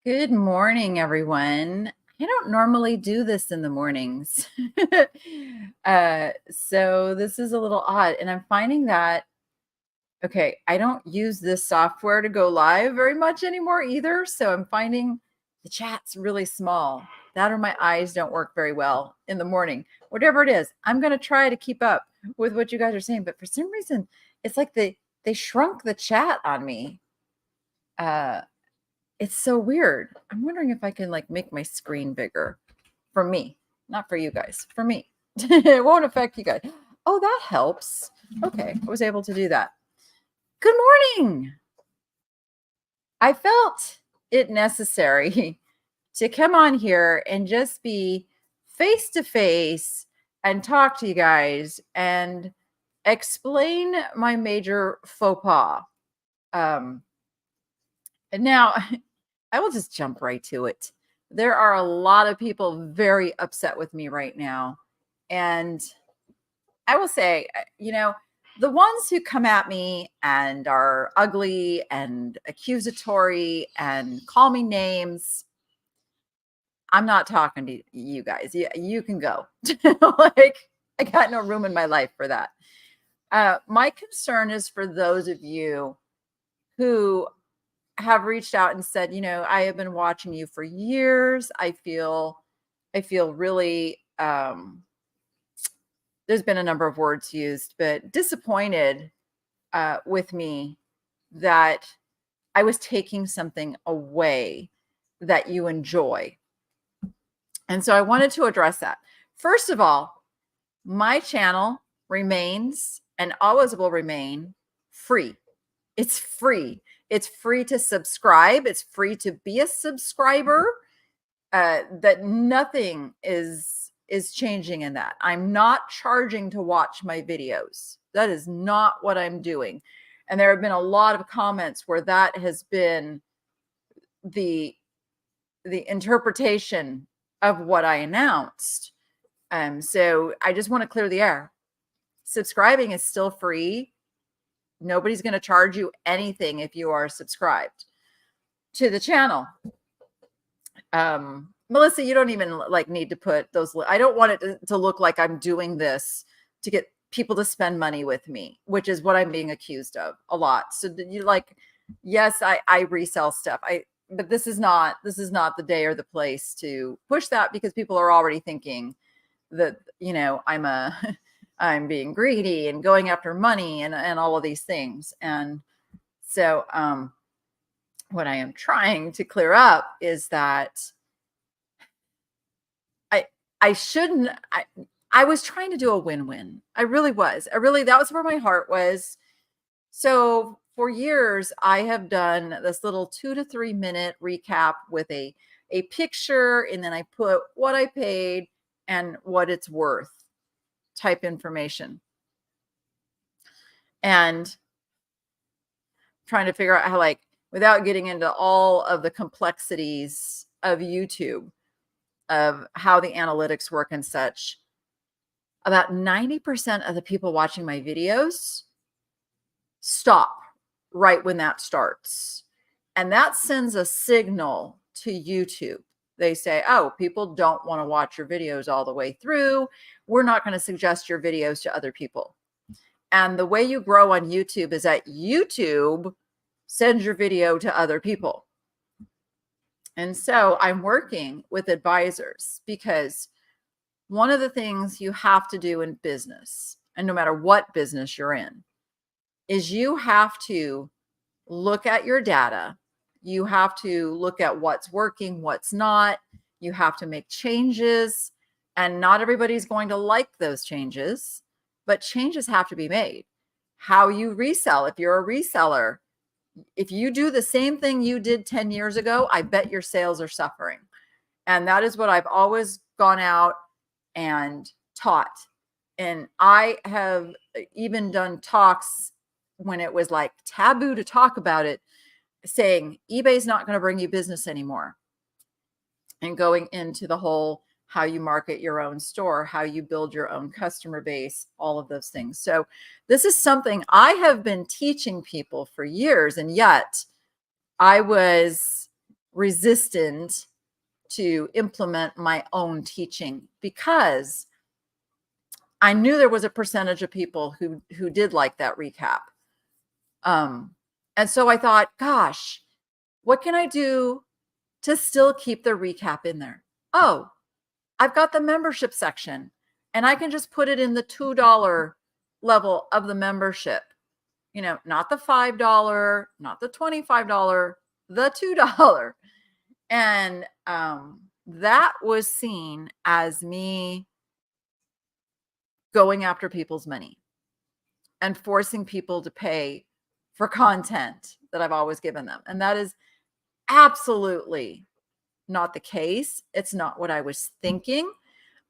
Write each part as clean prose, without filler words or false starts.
Good morning, everyone. I don't normally do this in the mornings. So this is a little odd. And I'm finding that, okay, I don't use this software to go live very much anymore either. So I'm finding the chat's really small. That or my eyes don't work very well in the morning. Whatever it is, I'm going to try to keep up with what you guys are saying. But for some reason, it's like they shrunk the chat on me. It's so weird. I'm wondering if I can like make my screen bigger for me, not for you guys, for me. It won't affect you guys. Oh, that helps. Okay, I was able to do that. Good morning. I felt it necessary to come on here and just be face to face and talk to you guys and explain my major faux pas. And now I will just jump right to it. There are a lot of people very upset with me right now. And I will say, the ones who come at me and are ugly and accusatory and call me names, I'm not talking to you guys. You can go. Like, I got no room in my life for that. My concern is for those of you who have reached out and said, I have been watching you for years. I feel really there's been a number of words used, but disappointed with me that I was taking something away that you enjoy. And so I wanted to address that. First of all, my channel remains and always will remain free. It's free. It's free to subscribe. It's free to be a subscriber. That nothing is changing in that. I'm not charging to watch my videos. That is not what I'm doing. And there have been a lot of comments where that has been the interpretation of what I announced. So I just want to clear the air. Subscribing is still free. Nobody's going to charge you anything if you are subscribed to the channel. Melissa, you don't even need to put those. I don't want it to look like I'm doing this to get people to spend money with me, which is what I'm being accused of a lot. So you yes, I resell stuff. But this is not the day or the place to push that, because people are already thinking that, I'm being greedy and going after money and all of these things. And so, what I am trying to clear up is that I was trying to do a win-win. I really was. That was where my heart was. So for years, I have done this little 2 to 3 minute recap with a picture, and then I put what I paid and what it's worth type information. And trying to figure out how, without getting into all of the complexities of YouTube, of how the analytics work and such, about 90% of the people watching my videos stop right when that starts. And that sends a signal to YouTube. They say, oh, people don't want to watch your videos all the way through. We're not going to suggest your videos to other people. And the way you grow on YouTube is that YouTube sends your video to other people. And so I'm working with advisors, because one of the things you have to do in business, and no matter what business you're in, is you have to look at your data. You have to look at what's working, what's not. You have to make changes, and not everybody's going to like those changes, but changes have to be made. How you resell, if you're a reseller, if you do the same thing you did 10 years ago, I bet your sales are suffering. And that is what I've always gone out and taught. And I have even done talks when it was like taboo to talk about it, saying eBay's not going to bring you business anymore, and going into the whole how you market your own store, how you build your own customer base, all of those things. So this is something I have been teaching people for years, and yet I was resistant to implement my own teaching because I knew there was a percentage of people who did like that recap. And so I thought, gosh, what can I do to still keep the recap in there? Oh, I've got the membership section and I can just put it in the $2 level of the membership. You know, not the $5, not the $25, the $2. And that was seen as me going after people's money and forcing people to pay for content that I've always given them. And that is absolutely not the case. It's not what I was thinking.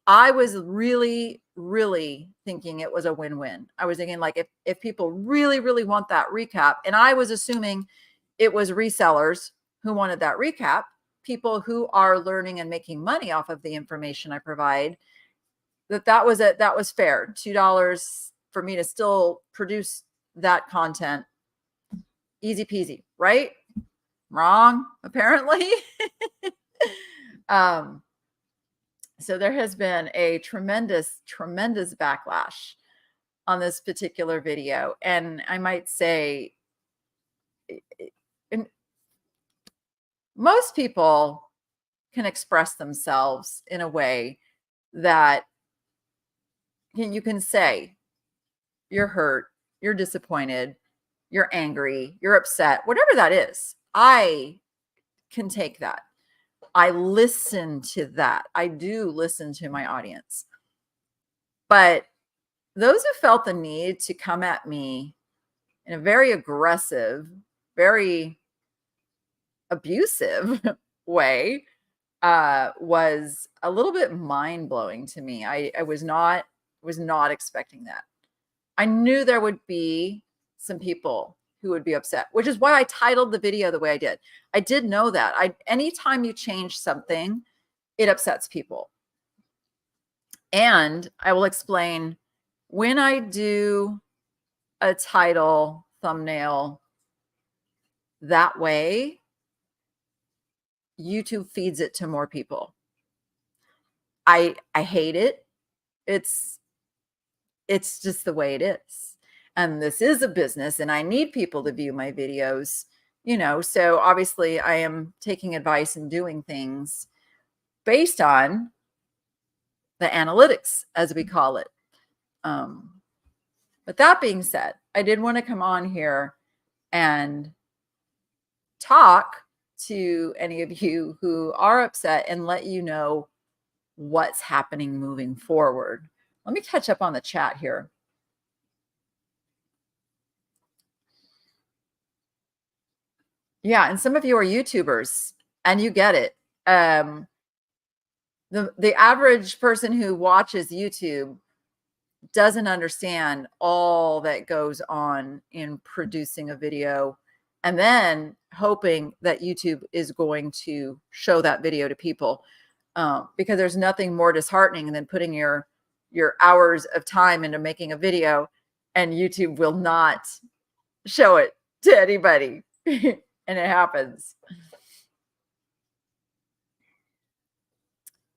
I was really, really thinking it was a win-win. I was thinking like if people really, really want that recap, and I was assuming it was resellers who wanted that recap, people who are learning and making money off of the information I provide, that was fair. $2 for me to still produce that content. Easy peasy, right? Wrong, apparently. So there has been a tremendous backlash on this particular video. And I might say, most people can express themselves in a way that you can say you're hurt, you're disappointed, you're angry, you're upset, whatever that is. I can take that. I listen to that. I do listen to my audience. But those who felt the need to come at me in a very aggressive, very abusive way was a little bit mind-blowing to me. I was not expecting that. I knew there would be some people who would be upset, which is why I titled the video the way I did. I did know that. Anytime you change something, it upsets people. And I will explain when I do a title thumbnail that way, YouTube feeds it to more people. I hate it. It's just the way it is. And this is a business and I need people to view my videos, you know, so obviously I am taking advice and doing things based on the analytics, as we call it. But that being said, I did want to come on here and talk to any of you who are upset and let you know what's happening moving forward. Let me catch up on the chat here. Yeah, and some of you are YouTubers and you get it. The average person who watches YouTube doesn't understand all that goes on in producing a video and then hoping that YouTube is going to show that video to people, because there's nothing more disheartening than putting your hours of time into making a video and YouTube will not show it to anybody. And it happens.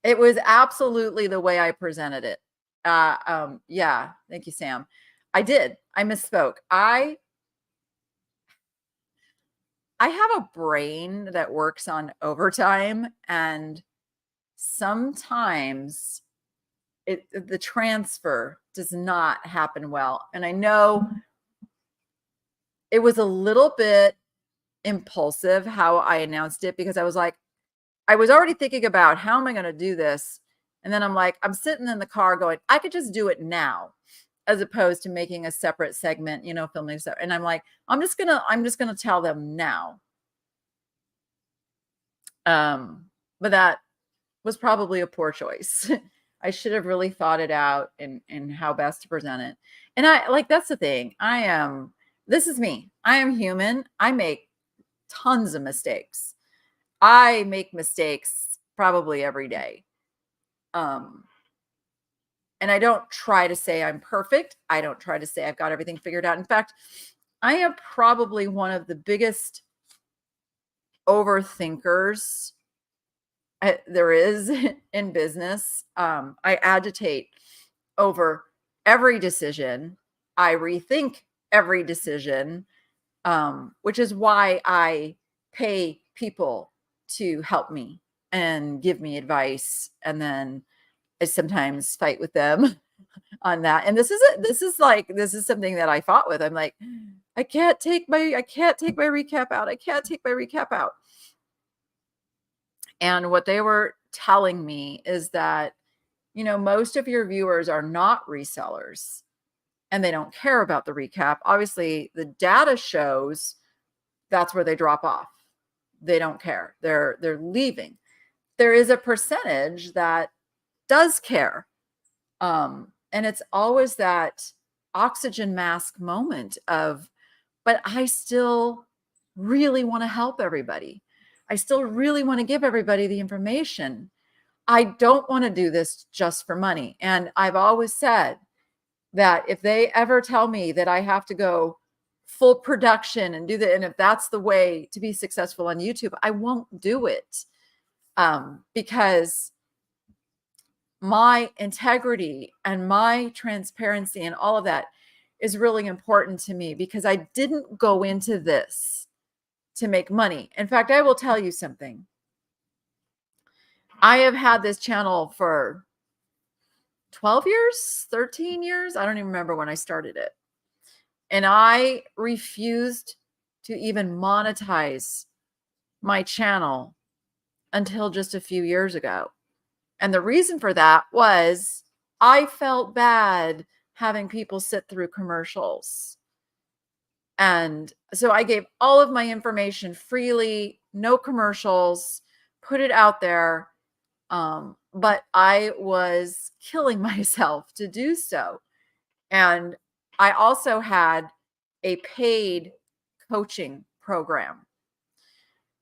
It was absolutely the way I presented it. Yeah, thank you, Sam. I did. I misspoke. I have a brain that works on overtime, and sometimes the transfer does not happen well. And I know it was a little bit impulsive how I announced it, because I was like, I was already thinking about how am I going to do this? And then I'm like, I'm sitting in the car going, I could just do it now, as opposed to making a separate segment, you know, filming stuff. And I'm like, I'm just going to tell them now. But that was probably a poor choice. I should have really thought it out in how best to present it. And that's the thing. This is me. I am human. I make tons of mistakes. I make mistakes probably every day. And I don't try to say I'm perfect. I don't try to say I've got everything figured out. In fact, I am probably one of the biggest overthinkers there is in business. I agitate over every decision. I rethink every decision, which is why I pay people to help me and give me advice. And then I sometimes fight with them on that. And this is something that I fought with. I'm like, I can't take my recap out. I can't take my recap out. And what they were telling me is that, most of your viewers are not resellers and they don't care about the recap. Obviously, the data shows that's where they drop off. They don't care. They're leaving. There is a percentage that does care. And it's always that oxygen mask moment of, but I still really want to help everybody. I still really want to give everybody the information. I don't want to do this just for money. And I've always said that if they ever tell me that I have to go full production and do that, and if that's the way to be successful on YouTube, I won't do it. Because my integrity and my transparency and all of that is really important to me, because I didn't go into this to make money. In fact, I will tell you something. I have had this channel for 12 years, 13 years. I don't even remember when I started it. And I refused to even monetize my channel until just a few years ago. And the reason for that was I felt bad having people sit through commercials. And so I gave all of my information freely, no commercials, put it out there. But I was killing myself to do so. And I also had a paid coaching program.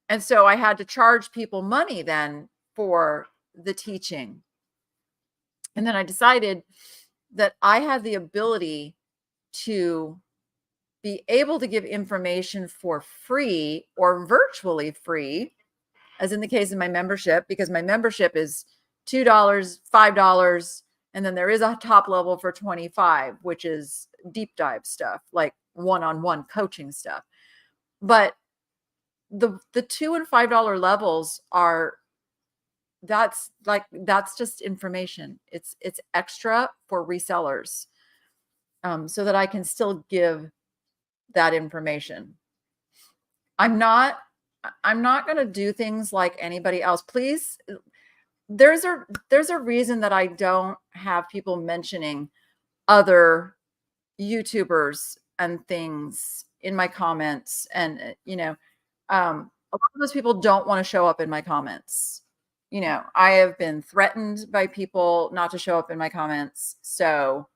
And so I had to charge people money then for the teaching. And then I decided that I had the ability to be able to give information for free or virtually free, as in the case of my membership, because my membership is $2, $5, and then there is a top level for $25, which is deep dive stuff, like one-on-one coaching stuff. But the $2 and $5 levels that's just information. It's extra for resellers, so that I can still give that information. I'm not going to do things like anybody else. Please, there's a reason that I don't have people mentioning other YouTubers and things in my comments. And, a lot of those people don't want to show up in my comments. I have been threatened by people not to show up in my comments. So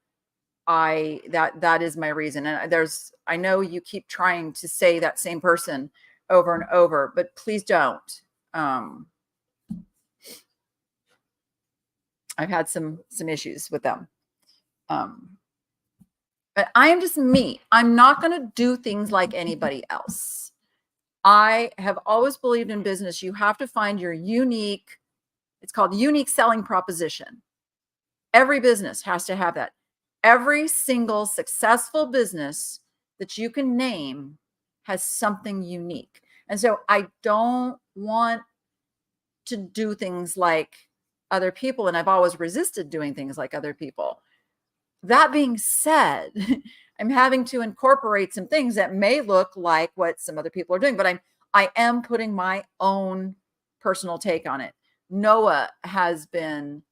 that is my reason. And I know you keep trying to say that same person over and over, but please don't. I've had some issues with them. But I am just me. I'm not going to do things like anybody else. I have always believed in business. You have to find your unique, it's called unique selling proposition. Every business has to have that. Every single successful business that you can name has something unique. And so I don't want to do things like other people. And I've always resisted doing things like other people. That being said, I'm having to incorporate some things that may look like what some other people are doing, but I am putting my own personal take on it. Noah has been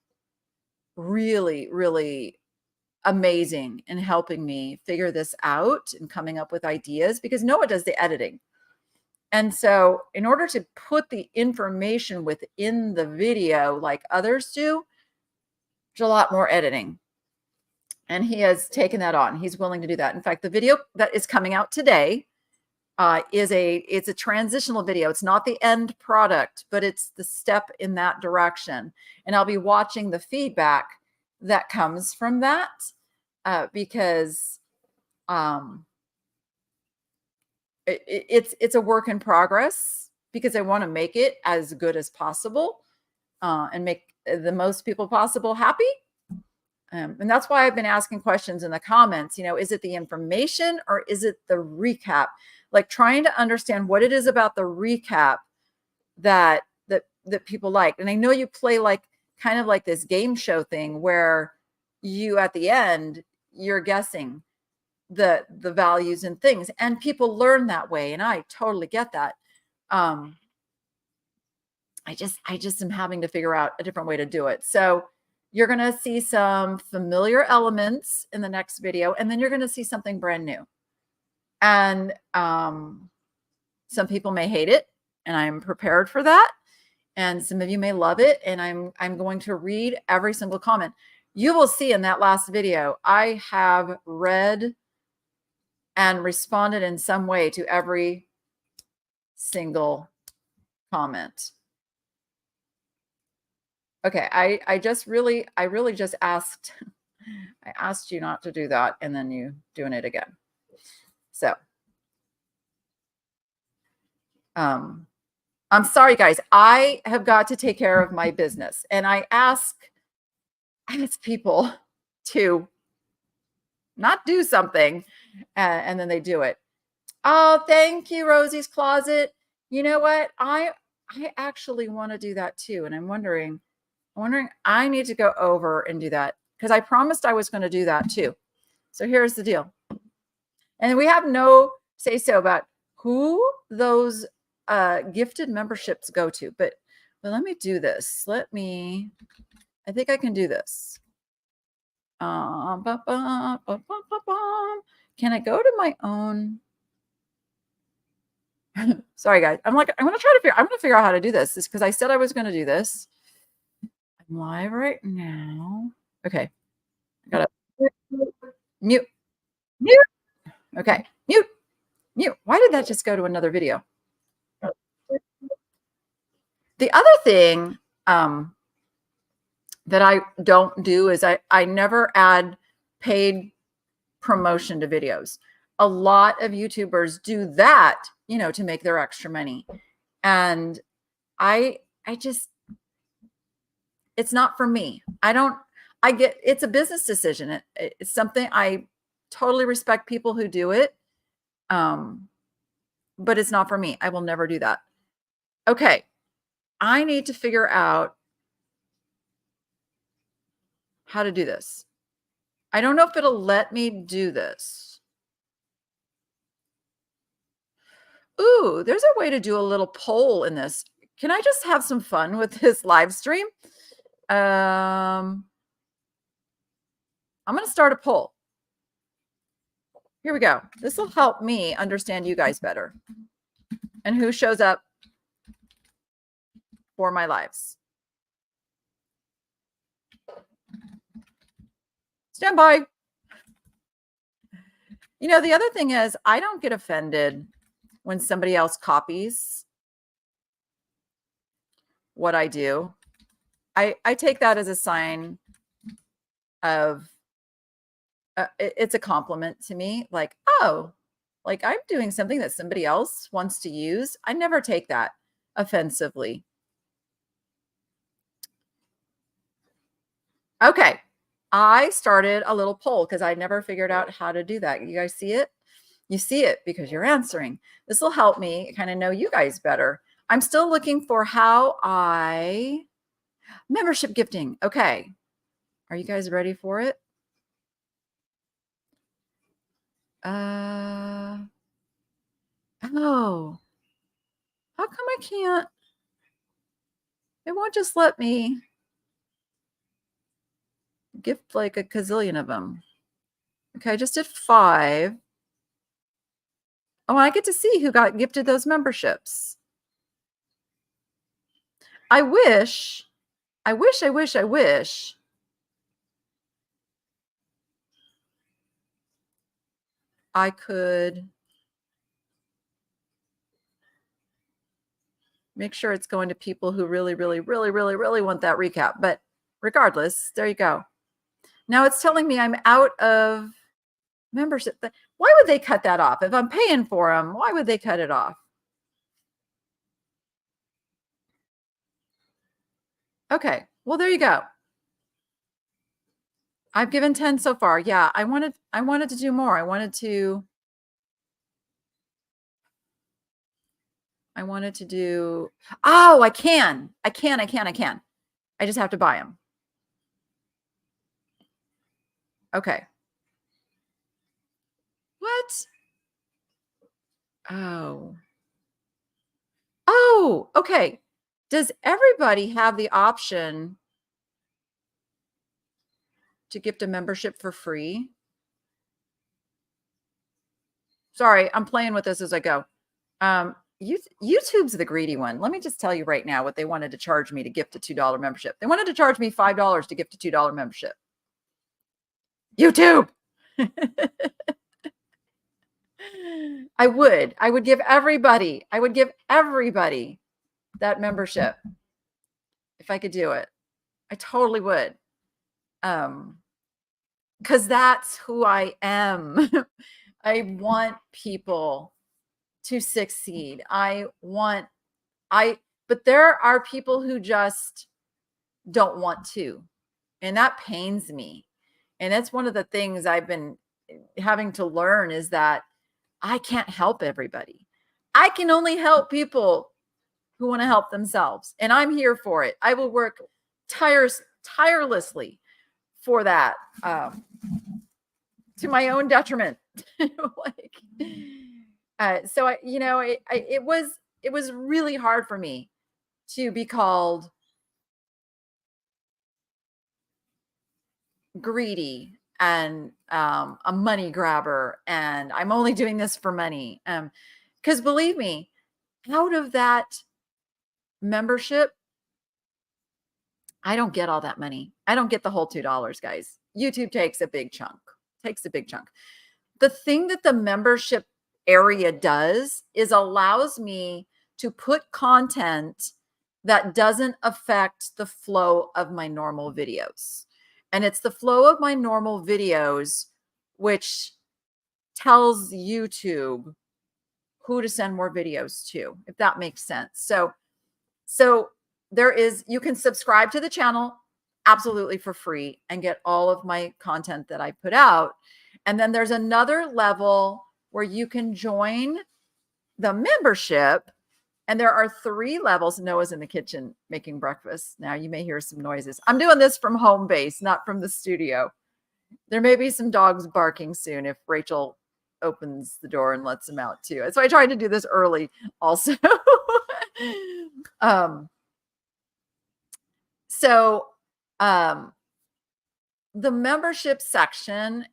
really, really amazing in helping me figure this out and coming up with ideas, because Noah does the editing. And so in order to put the information within the video like others do, there's a lot more editing. And he has taken that on. He's willing to do that. In fact, the video that is coming out today it's a transitional video. It's not the end product, but it's the step in that direction. And I'll be watching the feedback that comes from that, because it's a work in progress. because I want to make it as good as possible and make the most people possible happy. And that's why I've been asking questions in the comments, is it the information or is it the recap? Like trying to understand what it is about the recap that people like. And I know you play like kind of like this game show thing where you at the end, you're guessing the values and things, and people learn that way. And I totally get that. I just am having to figure out a different way to do it. So you're going to see some familiar elements in the next video, and then you're going to see something brand new. And some people may hate it, and I'm prepared for that. And some of you may love it, and I'm going to read every single comment. You will see in that last video, I have read and responded in some way to every single comment. Okay, I really just asked, I asked you not to do that, and then you doing it again. So, I'm sorry, guys. I have got to take care of my business, and I ask people to not do something, and then they do it. Oh, thank you, Rosie's Closet. You know what? I actually want to do that too, and I'm wondering I need to go over and do that because I promised I was going to do that too. So here's the deal. And we have no say so about who those gifted memberships go to, but let me do this. I think I can do this. Can I go to my own? Sorry, guys. I'm going to figure out how to do this because I said I was going to do this. I'm live right now. Okay. I gotta mute. Okay. Mute. Why did that just go to another video? The other thing that I don't do is I never add paid promotion to videos. A lot of YouTubers do that, to make their extra money. And I just, it's not for me. It's a business decision. It's something I totally respect people who do it. But it's not for me. I will never do that. Okay. I need to figure out how to do this. I don't know if it'll let me do this. Ooh, there's a way to do a little poll in this. Can I just have some fun with this live stream? I'm going to start a poll. Here we go. This will help me understand you guys better and who shows up for my lives. Stand by. The other thing is I don't get offended when somebody else copies what I do. I take that as a sign of it's a compliment to me. Like, oh, like I'm doing something that somebody else wants to use. I never take that offensively. Okay. I started a little poll because I never figured out how to do that. You guys see it? You see it because you're answering. This will help me kind of know you guys better. I'm still looking for membership gifting. Okay. Are you guys ready for it? Oh, how come I can't? It won't just let me gift like a gazillion of them. Okay, I just did 5. Oh, I get to see who got gifted those memberships. I wish I could make sure it's going to people who really, really, really, really, really want that recap. But regardless, there you go. Now it's telling me I'm out of membership. Why would they cut that off? If I'm paying for them, why would they cut it off? Okay. Well, there you go. I've given 10 so far. Yeah, I wanted to do more. I wanted to do. Oh, I can. I can. I just have to buy them. Okay. What? Oh. Oh, okay. Does everybody have the option to gift a membership for free? Sorry, I'm playing with this as I go. YouTube's the greedy one. Let me just tell you right now what they wanted to charge me to gift a $2 membership. They wanted to charge me $5 to gift a $2 membership. YouTube. I would give everybody that membership if I could do it. I totally would. Because that's who I am. I want people to succeed. But there are people who just don't want to. And that pains me. And that's one of the things I've been having to learn is that I can't help everybody. I can only help people who want to help themselves. And I'm here for it. I will work tirelessly for that, to my own detriment. Like, so it was really hard for me to be called greedy and a money grabber, and I'm only doing this for money. Because believe me, out of that membership, I don't get all that money. I don't get the whole $2, guys. YouTube takes a big chunk. The thing that the membership area does is allows me to put content that doesn't affect the flow of my normal videos. And it's the flow of my normal videos which tells YouTube who to send more videos to, if that makes sense. So you can subscribe to the channel absolutely for free and get all of my content that I put out. And then there's another level where you can join the membership. And there are 3 levels. Noah's in the kitchen making breakfast. Now you may hear some noises. I'm doing this from home base, not from the studio. There may be some dogs barking soon if Rachel opens the door and lets them out too. So I tried to do this early also. So the membership section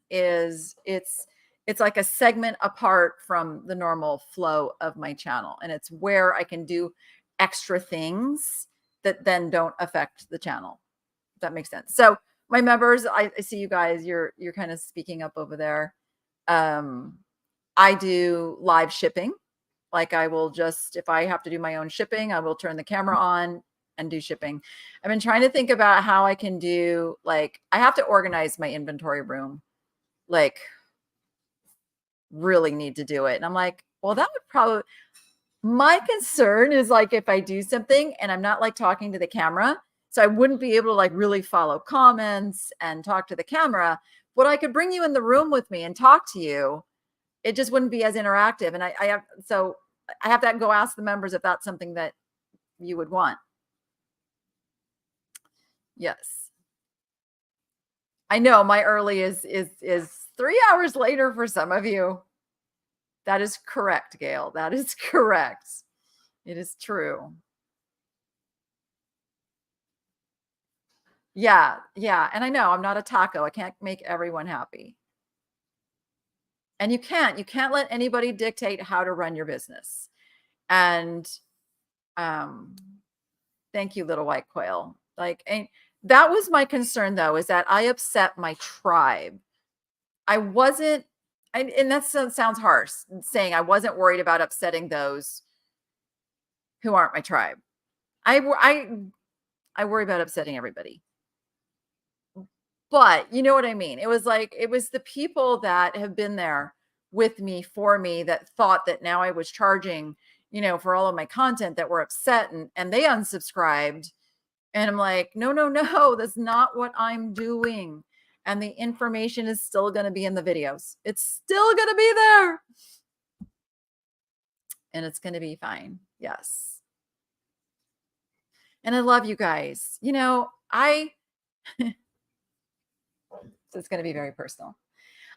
it's like a segment apart from the normal flow of my channel, and it's where I can do extra things that then don't affect the channel. If that makes sense. So my members, I see you guys, you're kind of speaking up over there. I do live shipping. Like I will just, if I have to do my own shipping, I will turn the camera on and do shipping. I've been trying to think about how I can do, like, I have to organize my inventory room, like really need to do it. And I'm like, well, that would probably, my concern is like, if I do something and I'm not like talking to the camera, so I wouldn't be able to like really follow comments and talk to the camera, but I could bring you in the room with me and talk to you. It just wouldn't be as interactive. And I have to go ask the members if that's something that you would want. Yes. I know my early is 3 hours later for some of you. That is correct, Gail. That is correct. It is true. Yeah. Yeah. And I know I'm not a taco. I can't make everyone happy. And you can't let anybody dictate how to run your business. And thank you, little white quail. Like, and that was my concern though, is that I upset my tribe. I wasn't, and that sounds harsh, saying I wasn't worried about upsetting those who aren't my tribe. I worry about upsetting everybody. But you know what I mean? It was like, it was the people that have been there with me, for me, that thought that now I was charging, for all of my content, that were upset, and they unsubscribed. And I'm like, no, that's not what I'm doing. And the information is still going to be in the videos. It's still going to be there. And it's going to be fine. Yes. And I love you guys. It's going to be very personal.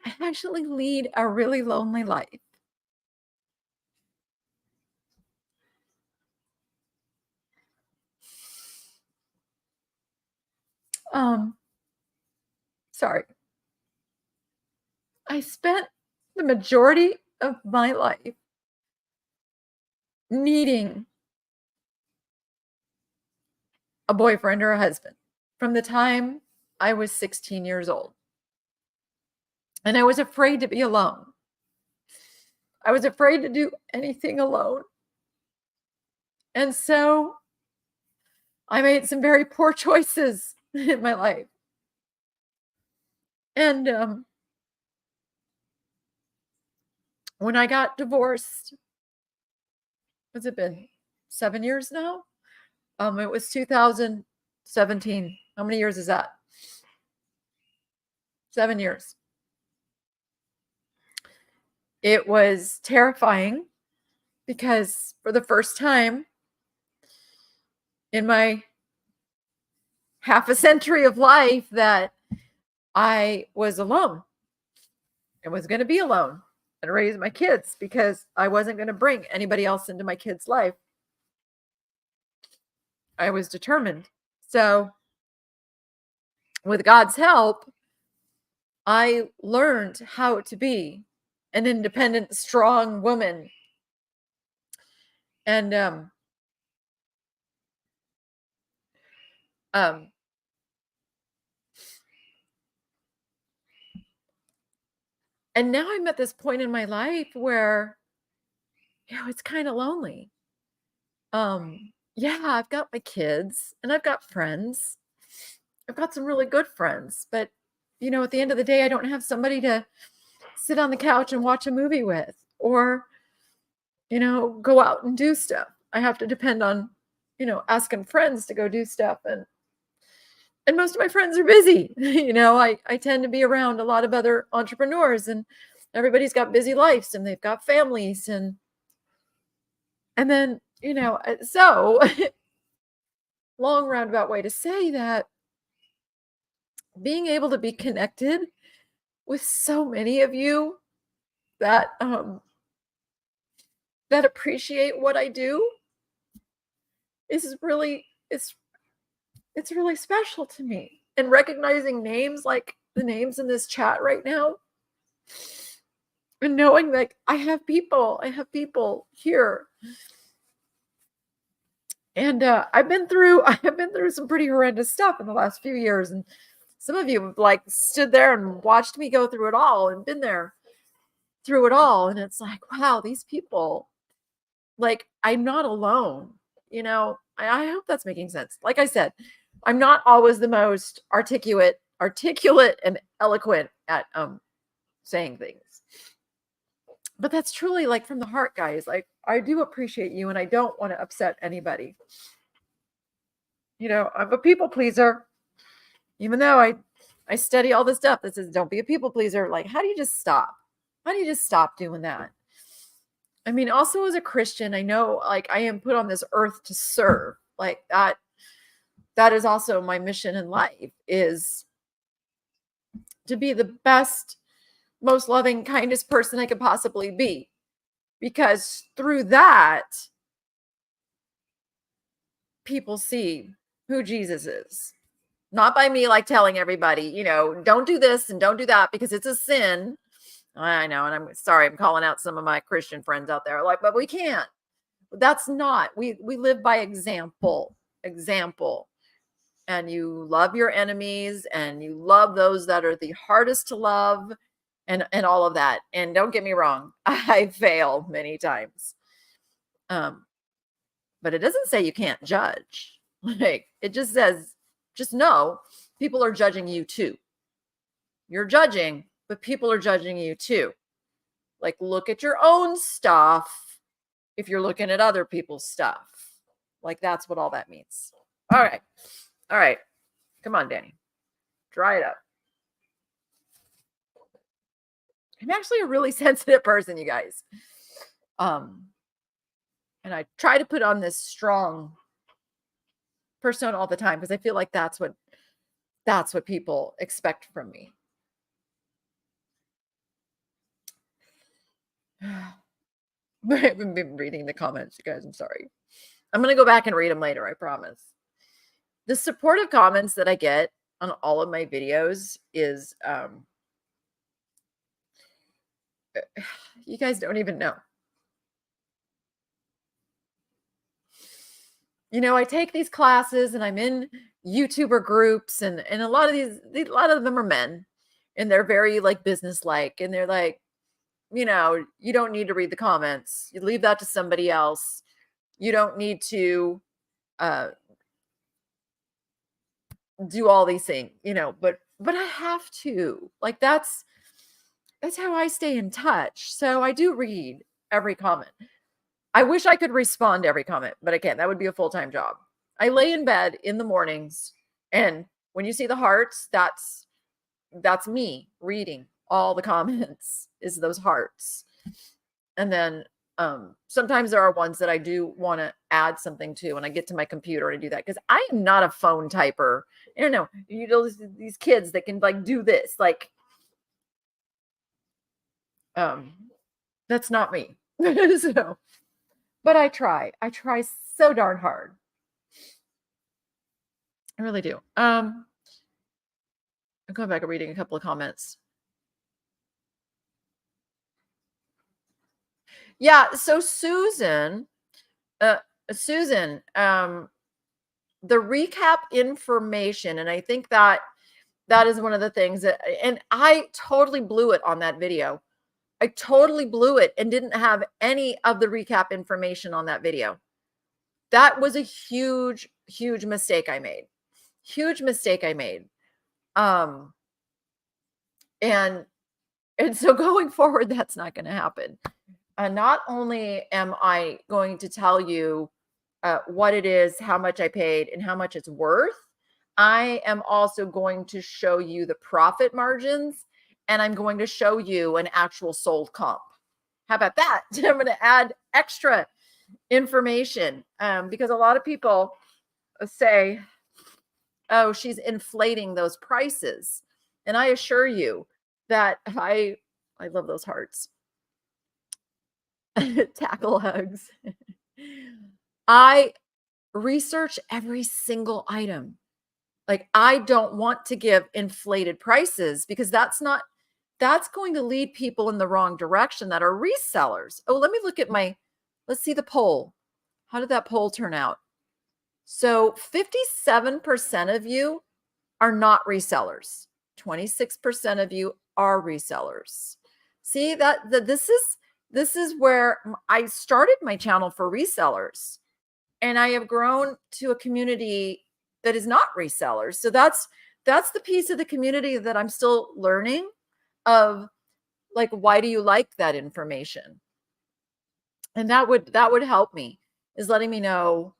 I actually lead a really lonely life. Sorry. I spent the majority of my life needing a boyfriend or a husband from the time I was 16 years old. And I was afraid to be alone. I was afraid to do anything alone. And so I made some very poor choices in my life. And when I got divorced, has it been 7 years now? It was 2017. How many years is that? 7 years. It was terrifying because for the first time in my half a century of life that I was alone. I was going to be alone and raise my kids because I wasn't going to bring anybody else into my kids' life. I was determined. So with God's help, I learned how to be an independent, strong woman. And and now I'm at this point in my life where, it's kind of lonely. Yeah, I've got my kids and I've got friends. I've got some really good friends, but at the end of the day, I don't have somebody to sit on the couch and watch a movie with or, go out and do stuff. I have to depend on, asking friends to go do stuff. And most of my friends are busy. I tend to be around a lot of other entrepreneurs and everybody's got busy lives and they've got families and then, so long roundabout way to say that being able to be connected with so many of you that that appreciate what I do is really it's really special to me. And recognizing names like the names in this chat right now and knowing that I have people here. And I have been through some pretty horrendous stuff in the last few years, and some of you have like stood there and watched me go through it all and been there through it all. And it's like, wow, these people, like, I'm not alone. I hope that's making sense. Like I said, I'm not always the most articulate and eloquent at saying things. But that's truly like from the heart, guys. Like, I do appreciate you and I don't want to upset anybody. I'm a people pleaser. Even though I study all this stuff that says don't be a people pleaser. Like, how do you just stop? How do you just stop doing that? I mean, also as a Christian, I know like I am put on this earth to serve. Like that is also my mission in life, is to be the best, most loving, kindest person I could possibly be. Because through that, people see who Jesus is. Not by me like telling everybody, don't do this and don't do that because it's a sin. I know, and I'm sorry, I'm calling out some of my Christian friends out there. Like, but we can't. That's not. We live by example. And you love your enemies and you love those that are the hardest to love and all of that. And don't get me wrong, I fail many times. But it doesn't say you can't judge. Like, it just says, just know people are judging you too. You're judging, but people are judging you too. Like, look at your own stuff if you're looking at other people's stuff. Like, that's what all that means. All right. All right. Come on, Danny. Dry it up. I'm actually a really sensitive person, you guys. And I try to put on this strong persona all the time because I feel like that's what people expect from me. I haven't been reading the comments, you guys. I'm sorry. I'm going to go back and read them later, I promise. The supportive comments that I get on all of my videos is you guys don't even know. I take these classes and I'm in YouTuber groups and a lot of them are men and they're very like business-like and they're like, you don't need to read the comments. You leave that to somebody else. You don't need to do all these things, but I have to. Like that's how I stay in touch. So I do read every comment. I wish I could respond to every comment, but I can't. That would be a full-time job. I lay in bed in the mornings, and when you see the hearts, that's me reading all the comments, is those hearts. And then sometimes there are ones that I do want to add something to, and I get to my computer and I do that because I am not a phone typer. I don't know, these kids that can like do this, like that's not me. So, but I try so darn hard. I really do. I'm going back and reading a couple of comments. Yeah, so Susan, the recap information, and I think that is one of the things that, and I totally blew it on that video. I totally blew it and didn't have any of the recap information on that video. That was a huge, huge mistake I made. Huge mistake I made. And so going forward, that's not going to happen. Not only am I going to tell you what it is, how much I paid, and how much it's worth, I am also going to show you the profit margins, and I'm going to show you an actual sold comp. How about that? I'm going to add extra information because a lot of people say, oh, she's inflating those prices. And I assure you that I love those hearts. Tackle hugs. I research every single item. Like I don't want to give inflated prices because that's going to lead people in the wrong direction that are resellers. Oh, let me look at let's see the poll. How did that poll turn out? So 57% of you are not resellers. 26% of you are resellers. See this is where I started my channel for resellers, and I have grown to a community that is not resellers. So that's the piece of the community that I'm still learning of, like, why do you like that information? And that would help me, is letting me know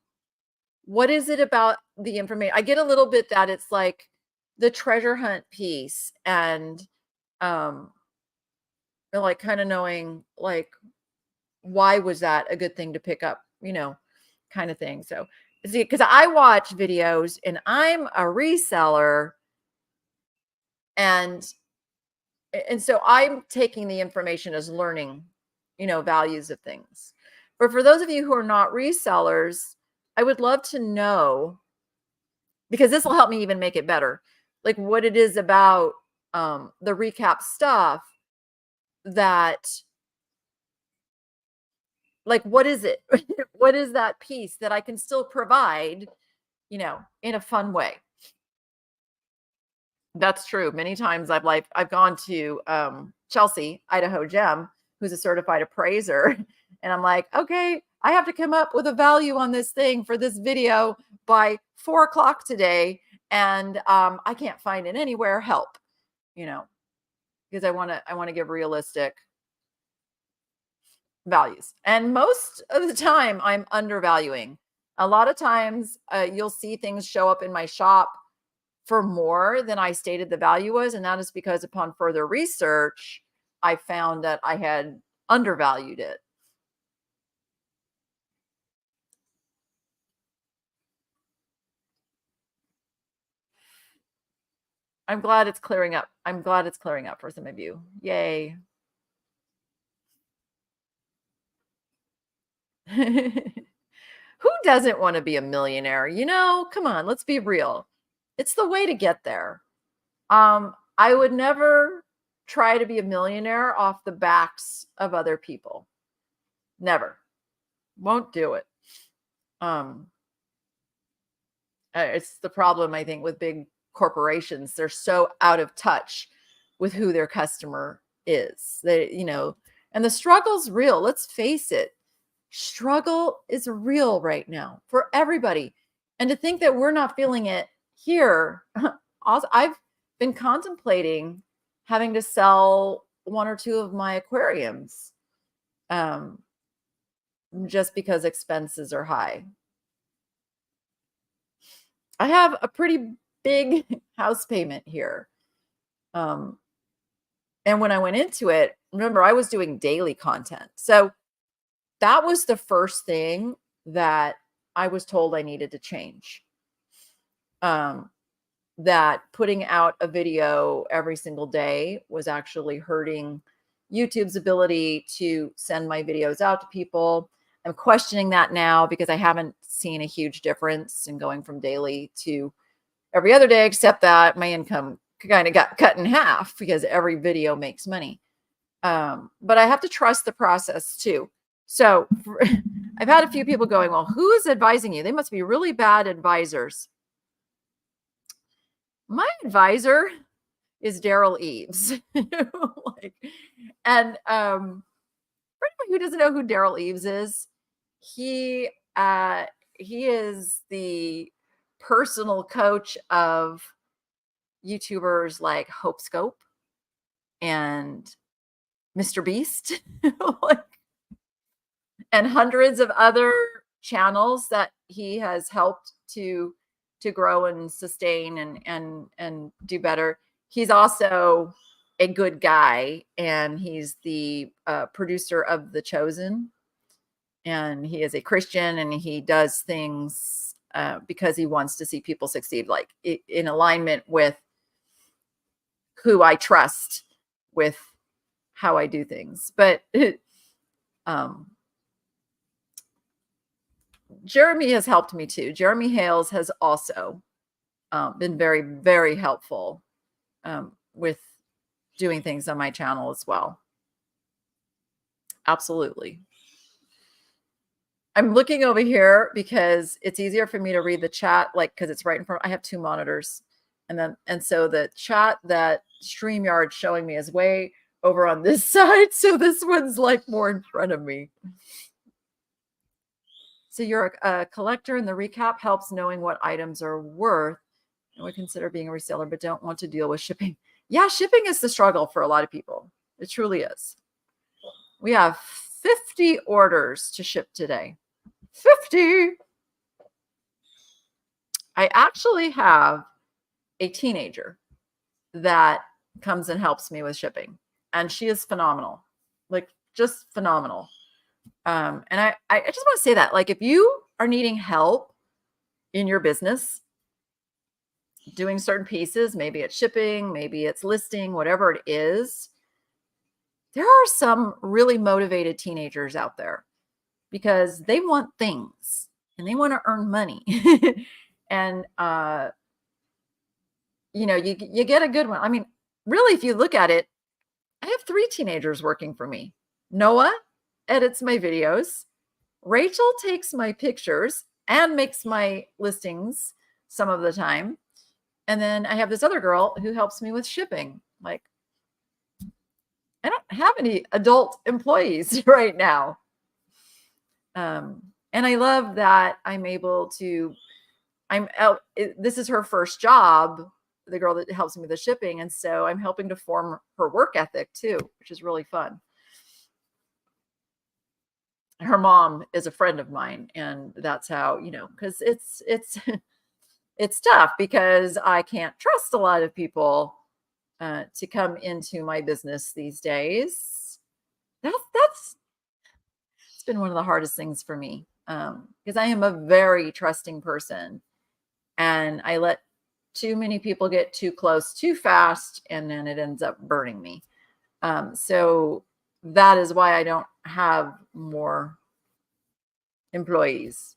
what is it about the information. I get a little bit that it's like the treasure hunt piece and like kind of knowing like why was that a good thing to pick up, kind of thing. So see, because I watch videos and I'm a reseller, and so I'm taking the information as learning, values of things. But for those of you who are not resellers, I would love to know, because this will help me even make it better, like what it is about the recap stuff that, like, what is it? What is that piece that I can still provide, in a fun way? That's true. Many times I've gone to Chelsea, Idaho Gem, who's a certified appraiser, and I'm like, okay, I have to come up with a value on this thing for this video by 4 o'clock today, and I can't find it anywhere. Help, because I want to give realistic values, and most of the time I'm undervaluing A lot of times you'll see things show up in my shop for more than I stated the value was. And that is because upon further research, I found that I had undervalued it. I'm glad it's clearing up. I'm glad it's clearing up for some of you. Yay. Who doesn't want to be a millionaire? Come on, let's be real. It's the way to get there. I would never try to be a millionaire off the backs of other people. Never. Won't do it. It's the problem, I think, with big corporations. They're so out of touch with who their customer is. And the struggle's real. Let's face it. Struggle is real right now for everybody. And to think that we're not feeling it here, also, I've been contemplating having to sell one or two of my aquariums just because expenses are high. I have a pretty big house payment here. And when I went into it, remember, I was doing daily content. So that was the first thing that I was told I needed to change. That putting out a video every single day was actually hurting YouTube's ability to send my videos out to people. I'm questioning that now because I haven't seen a huge difference in going from daily to every other day, except that my income kind of got cut in half because every video makes money. But I have to trust the process too. So I've had a few people going, well, who is advising you? They must be really bad advisors. My advisor is Daryl Eves. And for anyone who doesn't know who Daryl Eves is, he is the personal coach of YouTubers like Hope Scope and Mr. Beast, and hundreds of other channels that he has helped to grow and sustain and do better. He's also a good guy, and he's the producer of The Chosen, and he is a Christian, and he does things because he wants to see people succeed, like in alignment with who I trust with how I do things. But Jeremy has helped me too. Jeremy Hales has also been very, very helpful with doing things on my channel as well. Absolutely. I'm looking over here because it's easier for me to read the chat, because it's right in front. I have two monitors. And so the chat that StreamYard's showing me is way over on this side. So this one's more in front of me. So you're a collector, and the recap helps knowing what items are worth, and would consider being a reseller, but don't want to deal with shipping. Yeah, shipping is the struggle for a lot of people. It truly is. We have 50 orders to ship today. 50. I actually have a teenager that comes and helps me with shipping, and she is phenomenal, just phenomenal. And I just want to say that, if you are needing help in your business doing certain pieces, maybe it's shipping, maybe it's listing, whatever it is, there are some really motivated teenagers out there because they want things and they want to earn money. And, you get a good one. I mean, really, if you look at it, I have 3 teenagers working for me. Noah edits my videos. Rachel takes my pictures and makes my listings some of the time. And then I have this other girl who helps me with shipping. I don't have any adult employees right now. And I love that this is her first job, the girl that helps me with the shipping. And so I'm helping to form her work ethic too, which is really fun. her mom is a friend of mine, and that's how, because it's it's tough because I can't trust a lot of people to come into my business these days. That's it's been one of the hardest things for me, because I am a very trusting person, and I let too many people get too close too fast, and then it ends up burning me. So that is why I don't have more employees,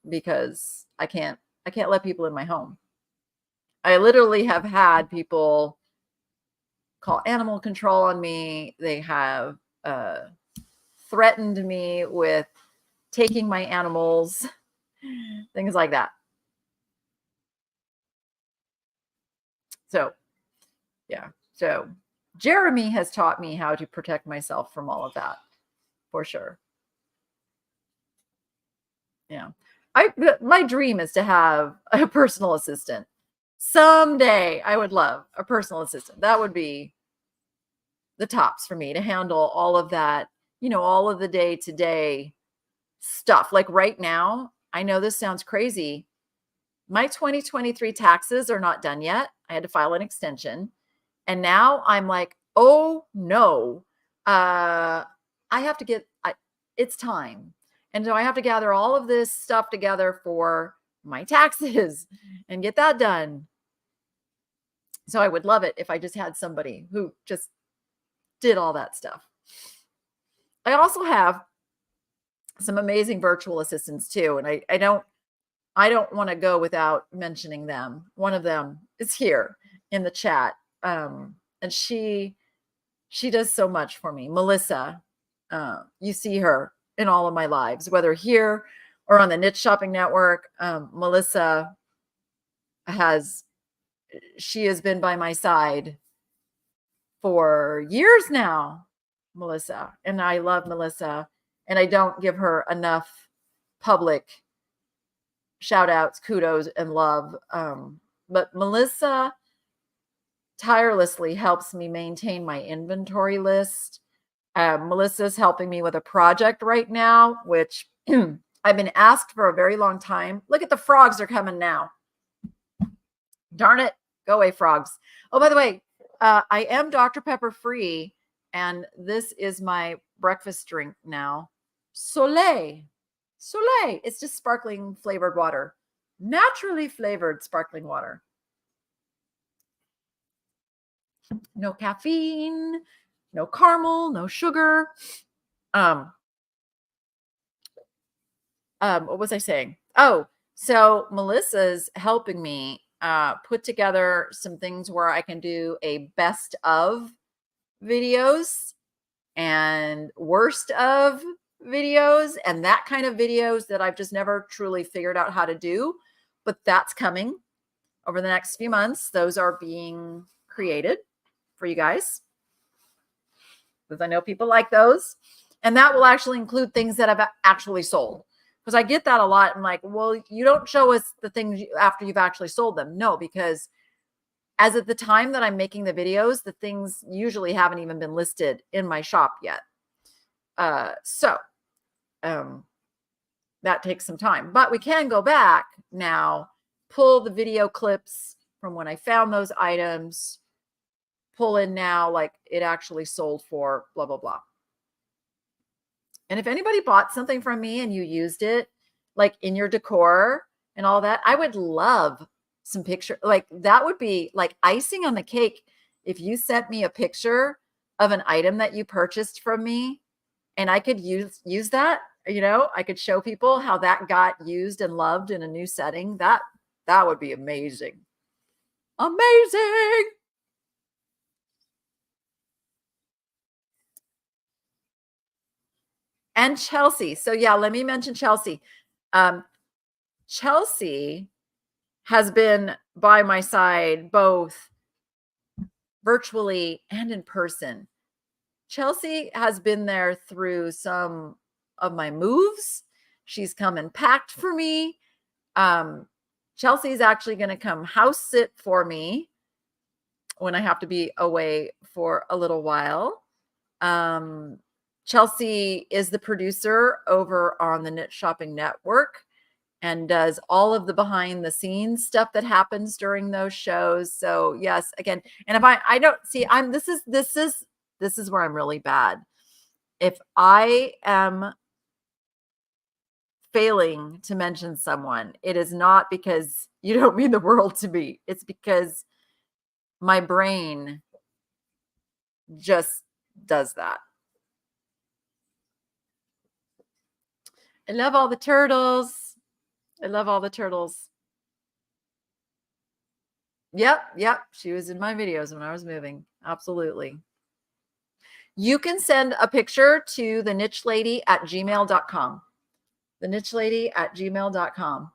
because I can't let people in my home. I literally have had people call animal control on me. They have threatened me with taking my animals, things like that. So, yeah. So, Jeremy has taught me how to protect myself from all of that, for sure. Yeah. My dream is to have a personal assistant. Someday I would love a personal assistant. That would be the tops for me, to handle all of that, all of the day-to-day stuff. Like right now, I know this sounds crazy. My 2023 taxes are not done yet. I had to file an extension. And now I'm like, oh no, I have to it's time. And so I have to gather all of this stuff together for my taxes and get that done. So I would love it if I just had somebody who just did all that stuff. I also have some amazing virtual assistants too. And I don't want to go without mentioning them. One of them is here in the chat. And she does so much for me. Melissa, you see her in all of my lives, whether here or on the Niche Shopping Network. Melissa she has been by my side for years now, Melissa. And I love Melissa, and I don't give her enough public shout outs, kudos, and love. But Melissa tirelessly helps me maintain my inventory list. Melissa's helping me with a project right now, which I've been asked for a very long time. Look at the frogs are coming now. Darn it. Go away, frogs. Oh, by the way, I am Dr. Pepper free, and this is my breakfast drink now. Soleil. Soleil. It's just sparkling flavored water, naturally flavored sparkling water. No caffeine, no caramel, no sugar. What was I saying? Oh, so Melissa's helping me put together some things where I can do a best of videos and worst of videos, and that kind of videos that I've just never truly figured out how to do. But that's coming over the next few months. Those are being created for you guys, because I know people like those. And that will actually include things that I've actually sold. Because I get that a lot. I'm like, well, you don't show us the things after you've actually sold them. No, because as at the time that I'm making the videos, the things usually haven't even been listed in my shop yet. So that takes some time. But we can go back now, pull the video clips from when I found those items, pull in now like it actually sold for blah, blah, blah. And if anybody bought something from me and you used it like in your decor and all that, I would love some picture. Like that would be like icing on the cake. If you sent me a picture of an item that you purchased from me and I could use that, I could show people how that got used and loved in a new setting. That would be amazing. Amazing. And Chelsea. So yeah, let me mention Chelsea. Chelsea has been by my side both virtually and in person. Chelsea has been there through some of my moves. She's come and packed for me. Chelsea's actually going to come house sit for me when I have to be away for a little while. Chelsea is the producer over on the Niche Shopping Network and does all of the behind the scenes stuff that happens during those shows. So yes, again, and if I don't see, this is where I'm really bad. If I am failing to mention someone, it is not because you don't mean the world to me. It's because my brain just does that. I love all the turtles. I love all the turtles. Yep. She was in my videos when I was moving. Absolutely. You can send a picture to the nichelady@gmail.com. The nichelady@gmail.com.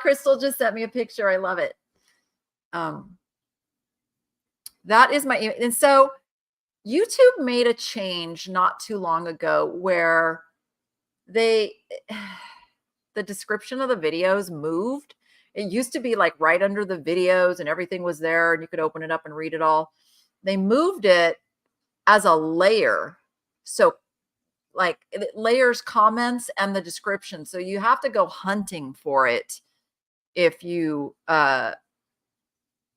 Crystal just sent me a picture. I love it. That is my, and so YouTube made a change not too long ago where the description of the videos moved. It used to be like right under the videos and everything was there and you could open it up and read it all. They moved it as a layer. So like it layers comments and the description. So you have to go hunting for it if you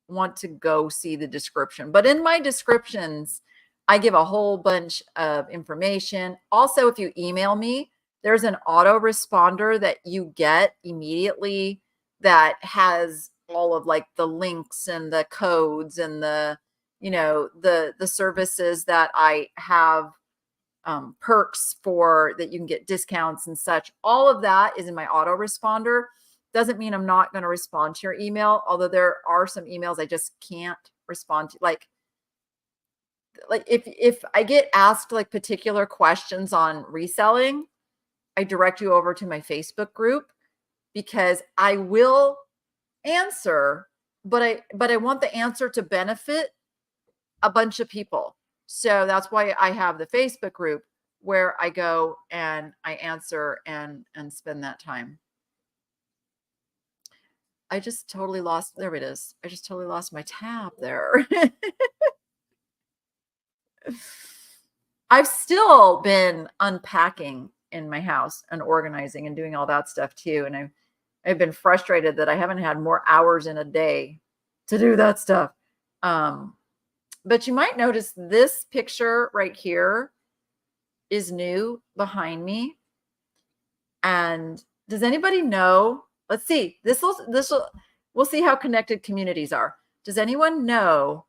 want to go see the description. But in my descriptions, I give a whole bunch of information. Also, if you email me, there's an autoresponder that you get immediately that has all of like the links and the codes and the, you know, the services that I have, perks for, that you can get discounts and such. All of that is in my autoresponder. Doesn't mean I'm not going to respond to your email, although there are some emails I just can't respond to. Like if I get asked like particular questions on reselling, I direct you over to my Facebook group because I will answer, but I want the answer to benefit a bunch of people. So that's why I have the Facebook group where I go and I answer and spend that time. I just totally lost, there it is. I just totally lost my tab there. I've still been unpacking in my house and organizing and doing all that stuff too. And I've been frustrated that I haven't had more hours in a day to do that stuff. But you might notice this picture right here is new behind me. And does anybody know? Let's see. We'll see how connected communities are. Does anyone know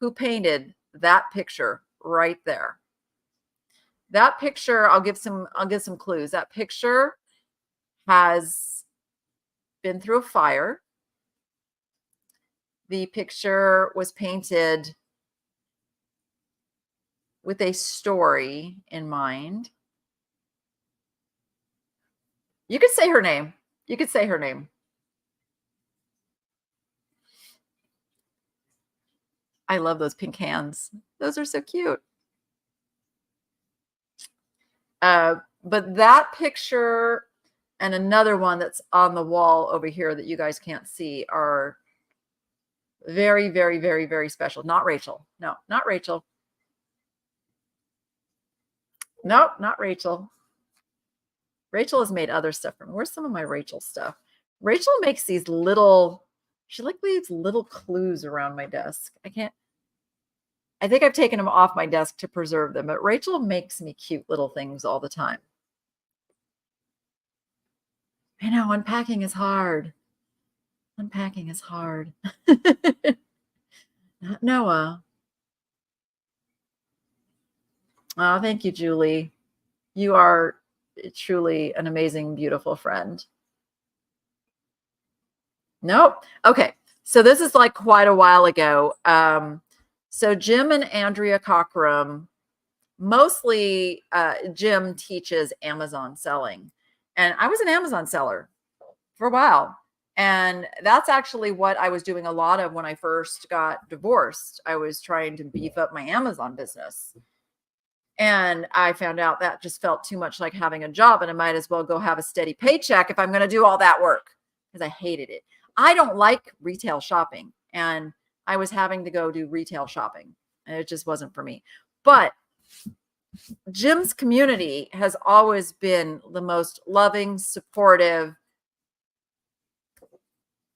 who painted that picture right there? That picture, I'll give some clues. That picture has been through a fire. The picture was painted with a story in mind. You could say her name. You could say her name. I love those pink hands. Those are so cute. But that picture and another one that's on the wall over here that you guys can't see are very, very, very, very special. Not Rachel. No, not Rachel. Nope, not Rachel. Rachel has made other stuff for me. Where's some of my Rachel stuff? Rachel makes these little, she like leaves little clues around my desk. I think I've taken them off my desk to preserve them, but Rachel makes me cute little things all the time. I know, unpacking is hard. Unpacking is hard. Not Noah. Oh, thank you, Julie. You are truly an amazing, beautiful friend. Nope. Okay. So this is like quite a while ago. So Jim and Andrea Cockrum, mostly Jim teaches Amazon selling. And I was an Amazon seller for a while. And that's actually what I was doing a lot of when I first got divorced. I was trying to beef up my Amazon business. And I found out that just felt too much like having a job, and I might as well go have a steady paycheck if I'm going to do all that work, because I hated it. I don't like retail shopping, and I was having to go do retail shopping, and it just wasn't for me. But Jim's community has always been the most loving, supportive,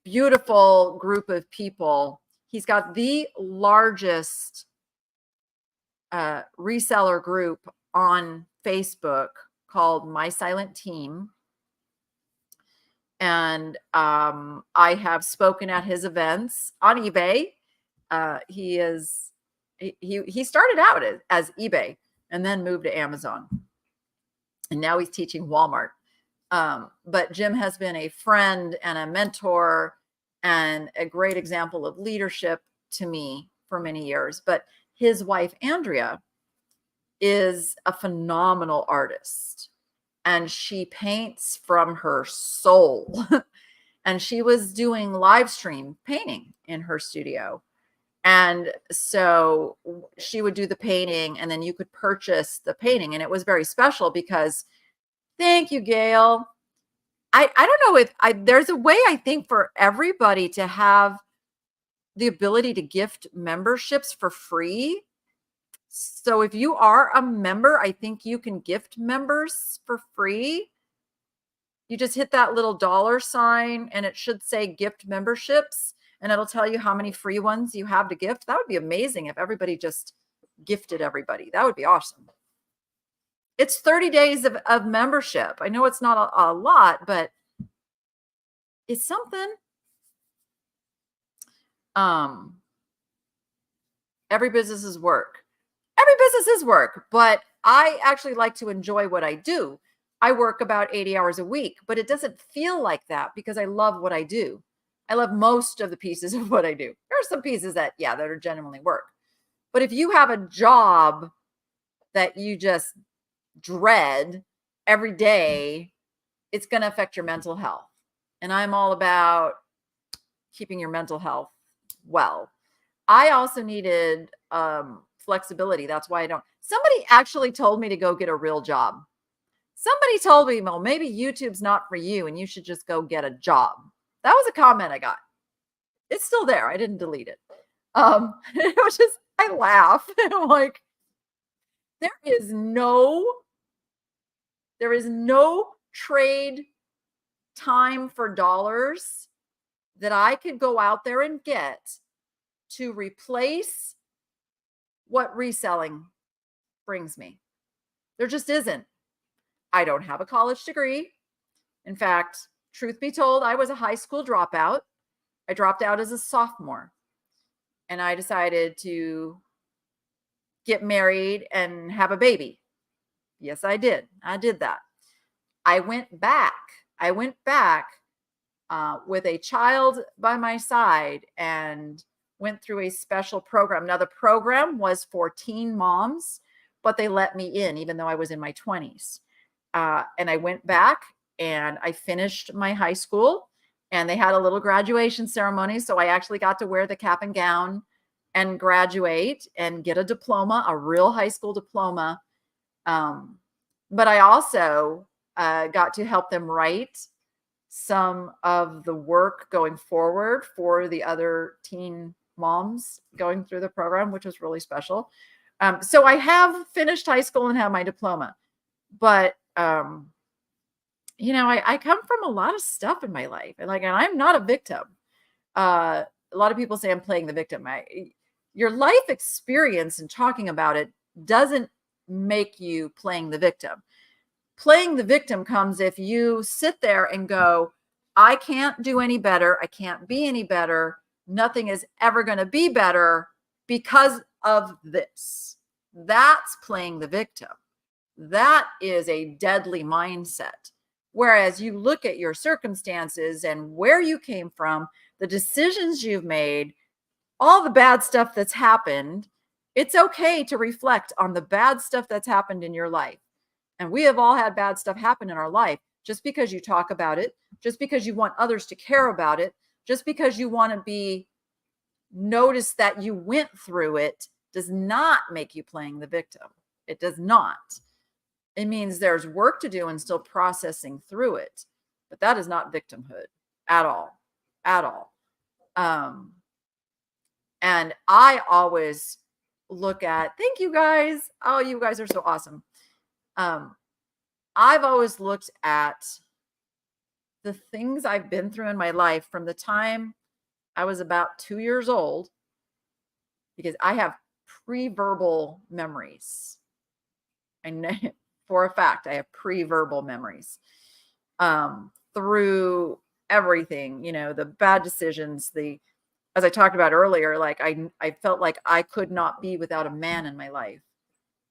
beautiful group of people. He's got the largest reseller group on Facebook called My Silent Team. And I have spoken at his events on eBay. He started out as eBay and then moved to Amazon. And now he's teaching Walmart. But Jim has been a friend and a mentor and a great example of leadership to me for many years. But his wife, Andrea, is a phenomenal artist, and she paints from her soul. And she was doing live stream painting in her studio. And so she would do the painting, and then you could purchase the painting. And it was very special because, thank you, Gail. I don't know if there's a way, I think, for everybody to have the ability to gift memberships for free. So if you are a member, I think you can gift members for free. You just hit that little $ and it should say gift memberships, and it'll tell you how many free ones you have to gift. That would be amazing if everybody just gifted everybody. That would be awesome. It's 30 days of membership. I know it's not a lot, but it's something. Every business is work. Every business is work, but I actually like to enjoy what I do. I work about 80 hours a week, but it doesn't feel like that because I love what I do. I love most of the pieces of what I do. There are some pieces that are genuinely work. But if you have a job that you just dread every day, it's going to affect your mental health. And I'm all about keeping your mental health well. I also needed flexibility. That's why I don't. Somebody actually told me to go get a real job. Somebody told me, well, maybe YouTube's not for you and you should just go get a job. That was a comment I got. It's still there. I didn't delete it. It was just, I laugh. I'm like, there is no trade time for dollars that I could go out there and get to replace what reselling brings me. There just isn't. I don't have a college degree. In fact, truth be told, I was a high school dropout. I dropped out as a sophomore, and I decided to get married and have a baby. Yes, I did. I did that. I went back with a child by my side and went through a special program. Now, the program was for teen moms, but they let me in even though I was in my 20s. And I went back and I finished my high school, and they had a little graduation ceremony. So I actually got to wear the cap and gown and graduate and get a diploma, a real high school diploma. But I also got to help them write some of the work going forward for the other teen moms going through the program, which was really special. So I have finished high school and have my diploma, but I come from a lot of stuff in my life, and I'm not a victim. A lot of people say I'm playing the victim. Your life experience and talking about it doesn't make you playing the victim. Playing the victim comes if you sit there and go, I can't do any better. I can't be any better. Nothing is ever going to be better because of this. That's playing the victim. That is a deadly mindset. Whereas you look at your circumstances and where you came from, the decisions you've made, all the bad stuff that's happened, it's okay to reflect on the bad stuff that's happened in your life. And we have all had bad stuff happen in our life. Just because you talk about it, just because you want others to care about it, just because you want to be noticed that you went through it, does not make you playing the victim. It does not. It means there's work to do and still processing through it. But that is not victimhood at all. At all. And I always look at, thank you guys. Oh, you guys are so awesome. I've always looked at the things I've been through in my life from the time I was about 2 years old, because I have pre-verbal memories. I know for a fact I have pre-verbal memories, through everything, the bad decisions, as I talked about earlier, like I felt like I could not be without a man in my life.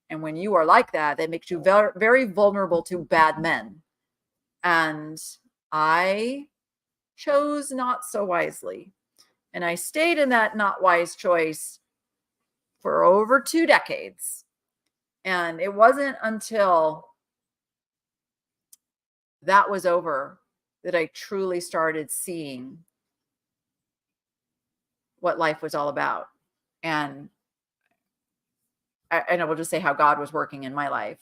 And when you are like that, that makes you very, very vulnerable to bad men. And I chose not so wisely. And I stayed in that not wise choice for over 2 decades. And it wasn't until that was over that I truly started seeing what life was all about. And I will just say how God was working in my life.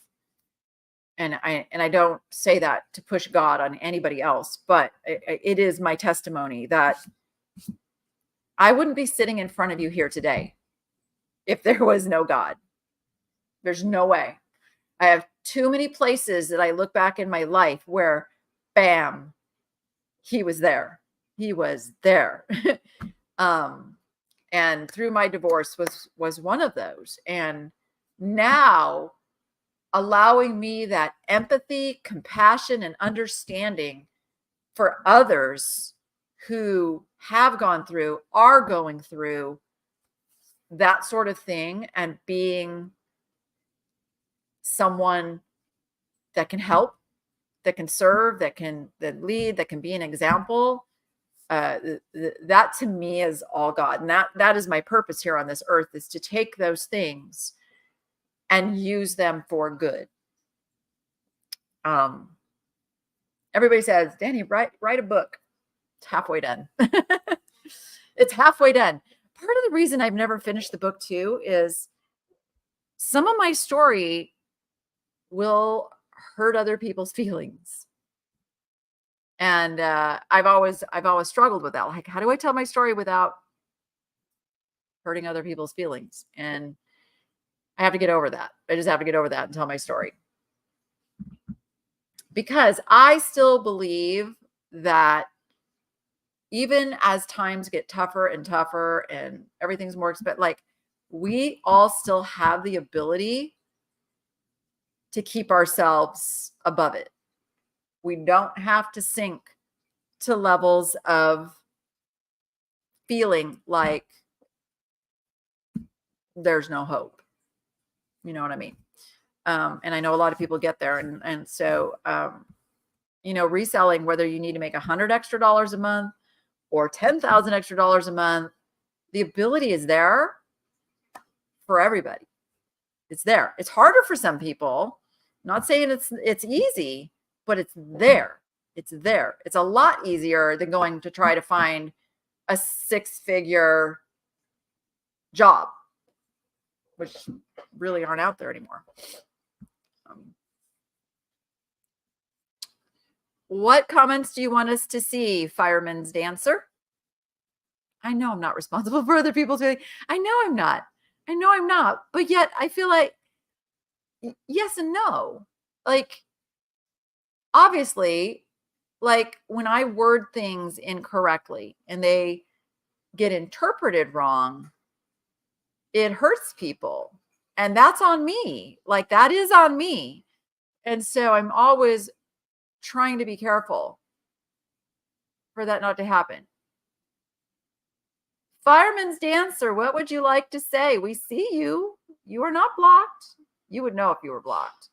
And I don't say that to push God on anybody else, but it is my testimony that I wouldn't be sitting in front of you here today if there was no God. There's no way. I have too many places that I look back in my life where, bam, he was there. He was there. And through my divorce was one of those. And now allowing me that empathy, compassion, and understanding for others who have gone through, are going through that sort of thing, and being someone that can help, that can serve, that lead, that can be an example. That to me is all God. And that is my purpose here on this earth, is to take those things and use them for good. Everybody says, Danny, write a book. It's halfway done. It's halfway done. Part of the reason I've never finished the book too is some of my story will hurt other people's feelings. And I've always struggled with that. Like, how do I tell my story without hurting other people's feelings? And I have to get over that. I just have to get over that and tell my story. Because I still believe that even as times get tougher and tougher and everything's more expensive, like, we all still have the ability to keep ourselves above it. We don't have to sink to levels of feeling like there's no hope. You know what I mean? And I know a lot of people get there. And so, reselling, whether you need to make $100 extra a month or 10,000 extra dollars a month, the ability is there for everybody. It's there. It's harder for some people. I'm not saying it's easy, but it's there. It's there. It's a lot easier than going to try to find a 6-figure job, which really aren't out there anymore. What comments do you want us to see, Fireman's Dancer? I know I'm not responsible for other people's feelings. I know I'm not. But yet I feel like yes and no. Like, obviously, like when I word things incorrectly and they get interpreted wrong, it hurts people. And that's on me. Like, that is on me. And so I'm always trying to be careful for that not to happen. Fireman's Dancer, what would you like to say? We see you. You are not blocked. You would know if you were blocked.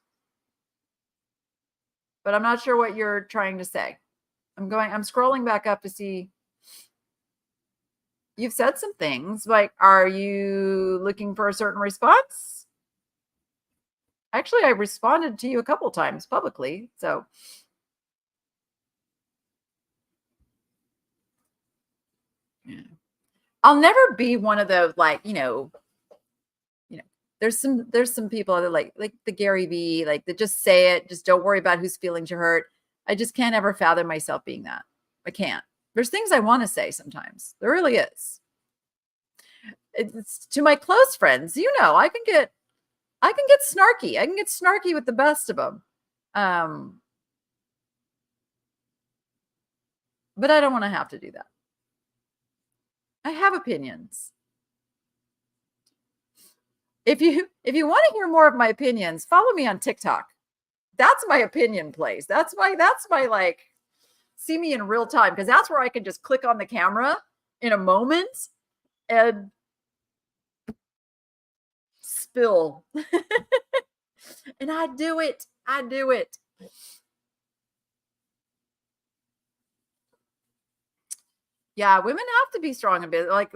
But I'm not sure what you're trying to say. I'm scrolling back up to see. You've said some things. Like, are you looking for a certain response? Actually, I responded to you a couple times publicly. So yeah. I'll never be one of those, like, there's some people that like the Gary Vee, like, that just say it, just don't worry about whose feelings you hurt. I just can't ever fathom myself being that. I can't. There's things I want to say sometimes. There really is. It's to my close friends, I can get snarky. I can get snarky with the best of them. But I don't want to have to do that. I have opinions. If you want to hear more of my opinions, follow me on TikTok. That's my opinion place. That's my like, see me in real time, because that's where I can just click on the camera in a moment and spill. And I do it. Yeah, women have to be strong in business. Like,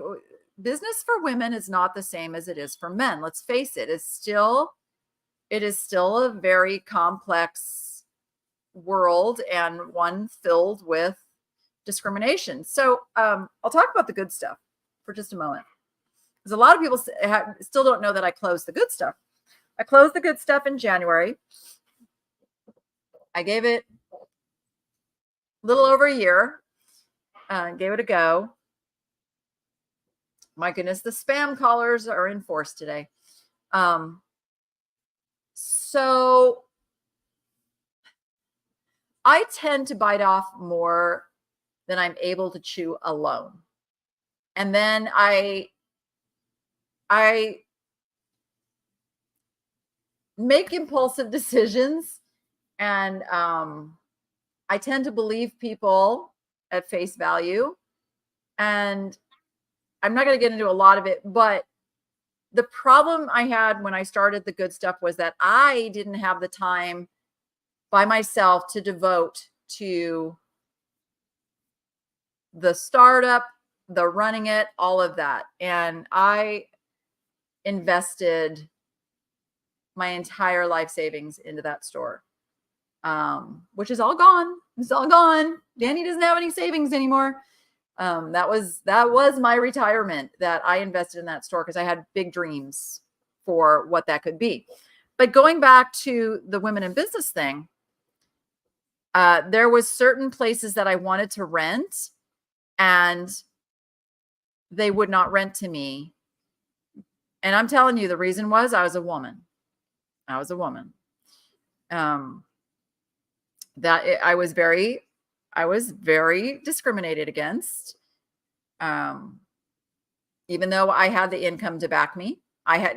business for women is not the same as it is for men. Let's face it. It is still a very complex world, and one filled with discrimination. So I'll talk about the good stuff for just a moment, because a lot of people still don't know that I closed the good stuff. I closed the good stuff in January. I gave it a little over a year. Gave it a go. My goodness, the spam callers are in force today. So I tend to bite off more than I'm able to chew alone. And then I make impulsive decisions, and I tend to believe people at face value. And I'm not going to get into a lot of it, but the problem I had when I started the good stuff was that I didn't have the time by myself to devote to the startup, the running it, all of that. And I invested my entire life savings into that store, which is all gone. It's all gone. Danny doesn't have any savings anymore. That was my retirement, that I invested in that store because I had big dreams for what that could be. But going back to the women in business thing, there was certain places that I wanted to rent, and they would not rent to me. And I'm telling you, the reason was I was a woman. I was very discriminated against. Even though I had the income to back me,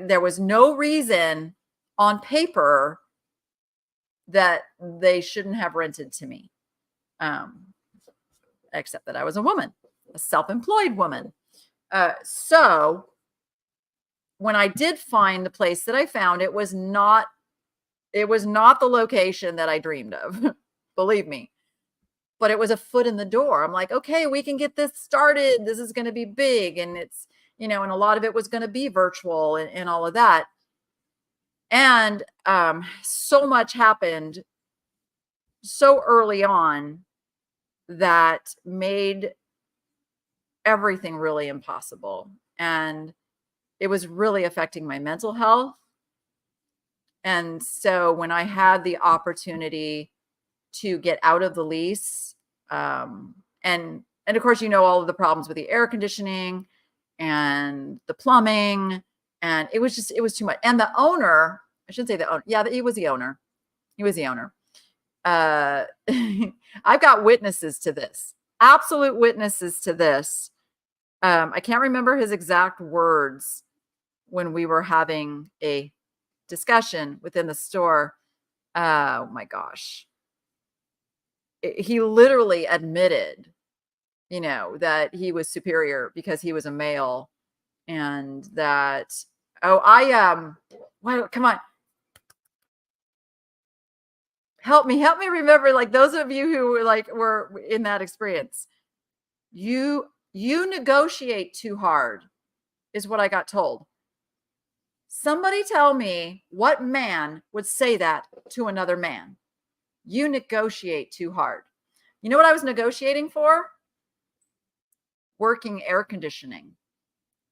there was no reason on paper that they shouldn't have rented to me. Except that I was a woman, a self-employed woman. So when I did find the place that I found, it was not the location that I dreamed of, believe me, but it was a foot in the door. I'm like, okay, we can get this started. This is going to be big. And it's, and a lot of it was going to be virtual and all of that. And so much happened so early on that made everything really impossible. And it was really affecting my mental health. And so when I had the opportunity to get out of the lease, and of course, all of the problems with the air conditioning and the plumbing, and it was too much. And the owner, I shouldn't say the owner. Yeah, he was the owner. I've got witnesses to this, absolute witnesses to this. I can't remember his exact words when we were having a discussion within the store. Oh my gosh. He literally admitted, that he was superior because he was a male, and that, well, come on. Help me remember, like, those of you who were in that experience. You negotiate too hard is what I got told. Somebody tell me what man would say that to another man. You negotiate too hard. You know what I was negotiating for? Working air conditioning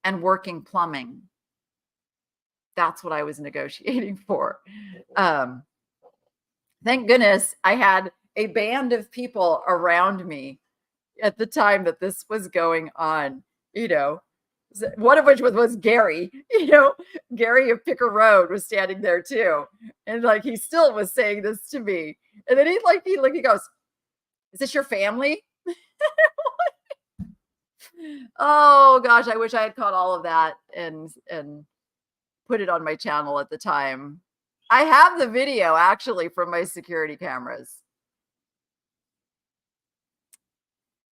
and working plumbing. That's what I was negotiating for. Thank goodness I had a band of people around me at the time that this was going on, One of which was Gary, Gary of Picker Road was standing there too. And like, he still was saying this to me. And then he goes, "Is this your family?" Oh gosh, I wish I had caught all of that and put it on my channel at the time. I have the video actually from my security cameras.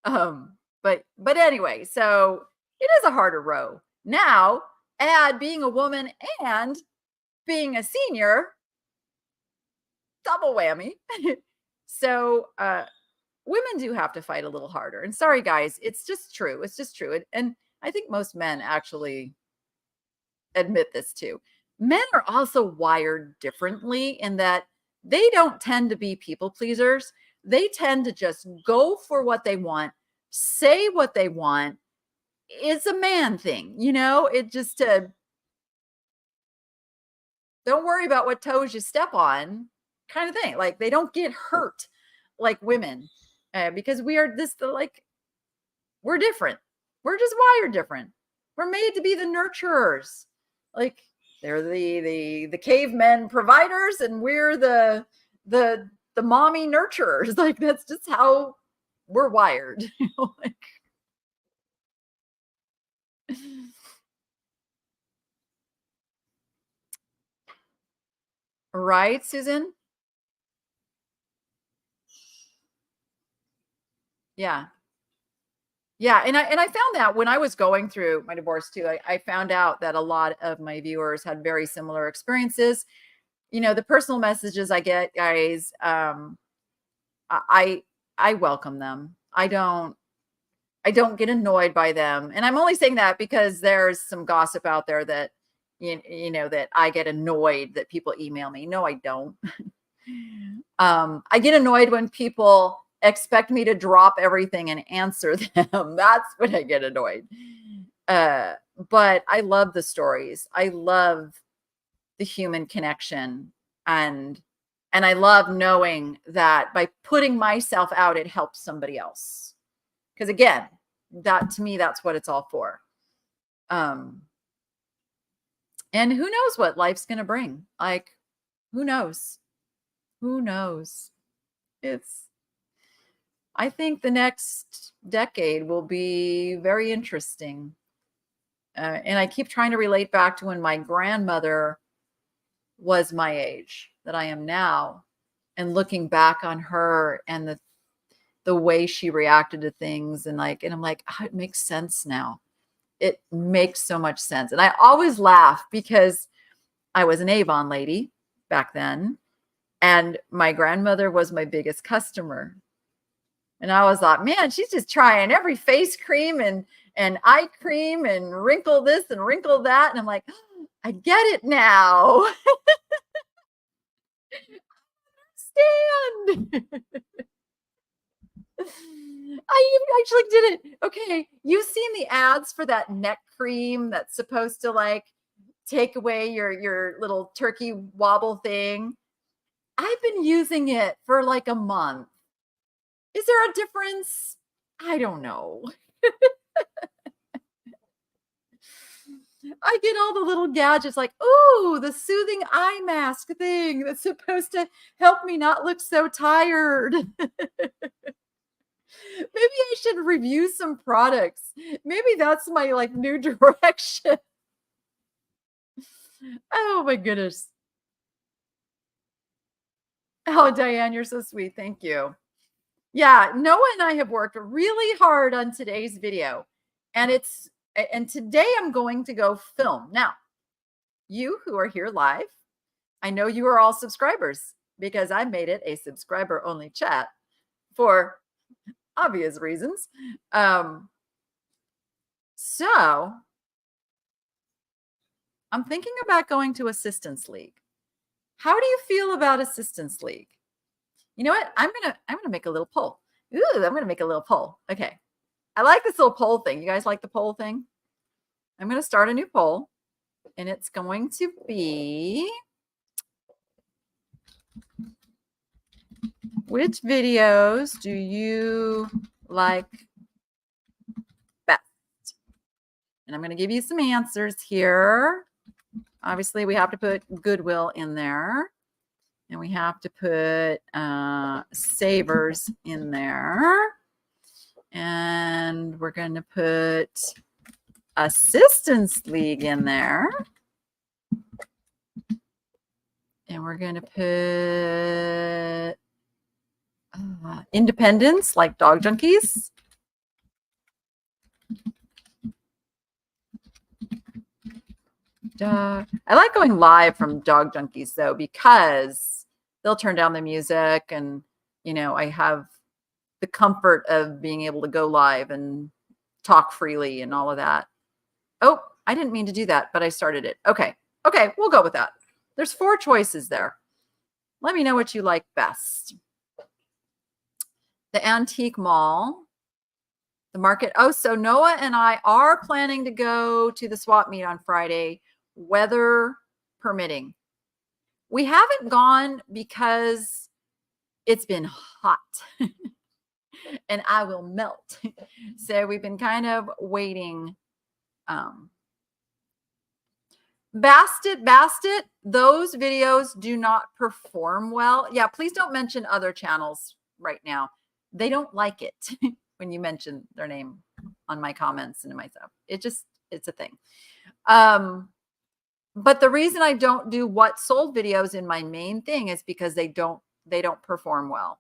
But anyway, so it is a harder row. Now, add being a woman and being a senior, double whammy. So women do have to fight a little harder. And sorry, guys, it's just true. It's just true. And I think most men actually admit this too. Men are also wired differently in that they don't tend to be people pleasers. They tend to just go for what they want, say what they want. It's a man thing, it just don't worry about what toes you step on kind of thing. Like, they don't get hurt like women because we are we're different. We're just wired different. We're made to be the nurturers. Like, they're the cavemen providers, and we're the mommy nurturers. Like, that's just how we're wired. Like, right, Susan? Yeah. Yeah, and I found that when I was going through my divorce too, I found out that a lot of my viewers had very similar experiences. The personal messages I get, guys, I I welcome them. I don't get annoyed by them. And I'm only saying that because there's some gossip out there that that I get annoyed that people email me. No, I don't. I get annoyed when people expect me to drop everything and answer them. That's when I get annoyed. But I love the stories. I love the human connection, and I love knowing that by putting myself out, it helps somebody else. Because again, that to me, that's what it's all for. And who knows what life's going to bring? Like, who knows? Who knows? I think the next decade will be very interesting. And I keep trying to relate back to when my grandmother was my age that I am now, and looking back on her and the way she reacted to things, and I'm like, oh, it makes sense now. It makes so much sense. And I always laugh because I was an Avon lady back then, and my grandmother was my biggest customer. And I was like, man, she's just trying every face cream and eye cream and wrinkle this and wrinkle that. And I'm like, oh, I get it now. Stand. I even actually did it. Okay, you've seen the ads for that neck cream that's supposed to like take away your little turkey wobble thing. I've been using it for like a month. Is there a difference? I don't know. I get all the little gadgets like, ooh, the soothing eye mask thing that's supposed to help me not look so tired. Maybe I should review some products. Maybe that's my like new direction. Oh my goodness. Oh, Diane, you're so sweet. Thank you. Yeah, Noah and I have worked really hard on today's video. And today I'm going to go film. Now, you who are here live, I know you are all subscribers because I made it a subscriber only chat for obvious reasons. So I'm thinking about going to Assistance League. How do you feel about Assistance League? You know what? I'm gonna make a little poll. Ooh, I'm gonna make a little poll. Okay. I like this little poll thing. You guys like the poll thing? I'm gonna start a new poll, and it's going to be, which videos do you like best? And I'm going to give you some answers here. Obviously, we have to put Goodwill in there. And we have to put Savers in there. And we're going to put Assistance League in there. And we're going to put independents like Dog Junkies. I like going live from Dog Junkies, though, because they'll turn down the music and, you know, I have the comfort of being able to go live and talk freely and all of that. Oh, I didn't mean to do that, but I started it. Okay, we'll go with that. There's 4 choices there. Let me know what you like best. The antique mall, the market. Oh, so Noah and I are planning to go to the swap meet on Friday, weather permitting. We haven't gone because it's been hot and I will melt. So we've been kind of waiting. Bastet, those videos do not perform well. Yeah, please don't mention other channels right now. They don't like it when you mention their name on my comments and in my stuff. It's a thing. But the reason I don't do what sold videos in my main thing is because they don't perform well.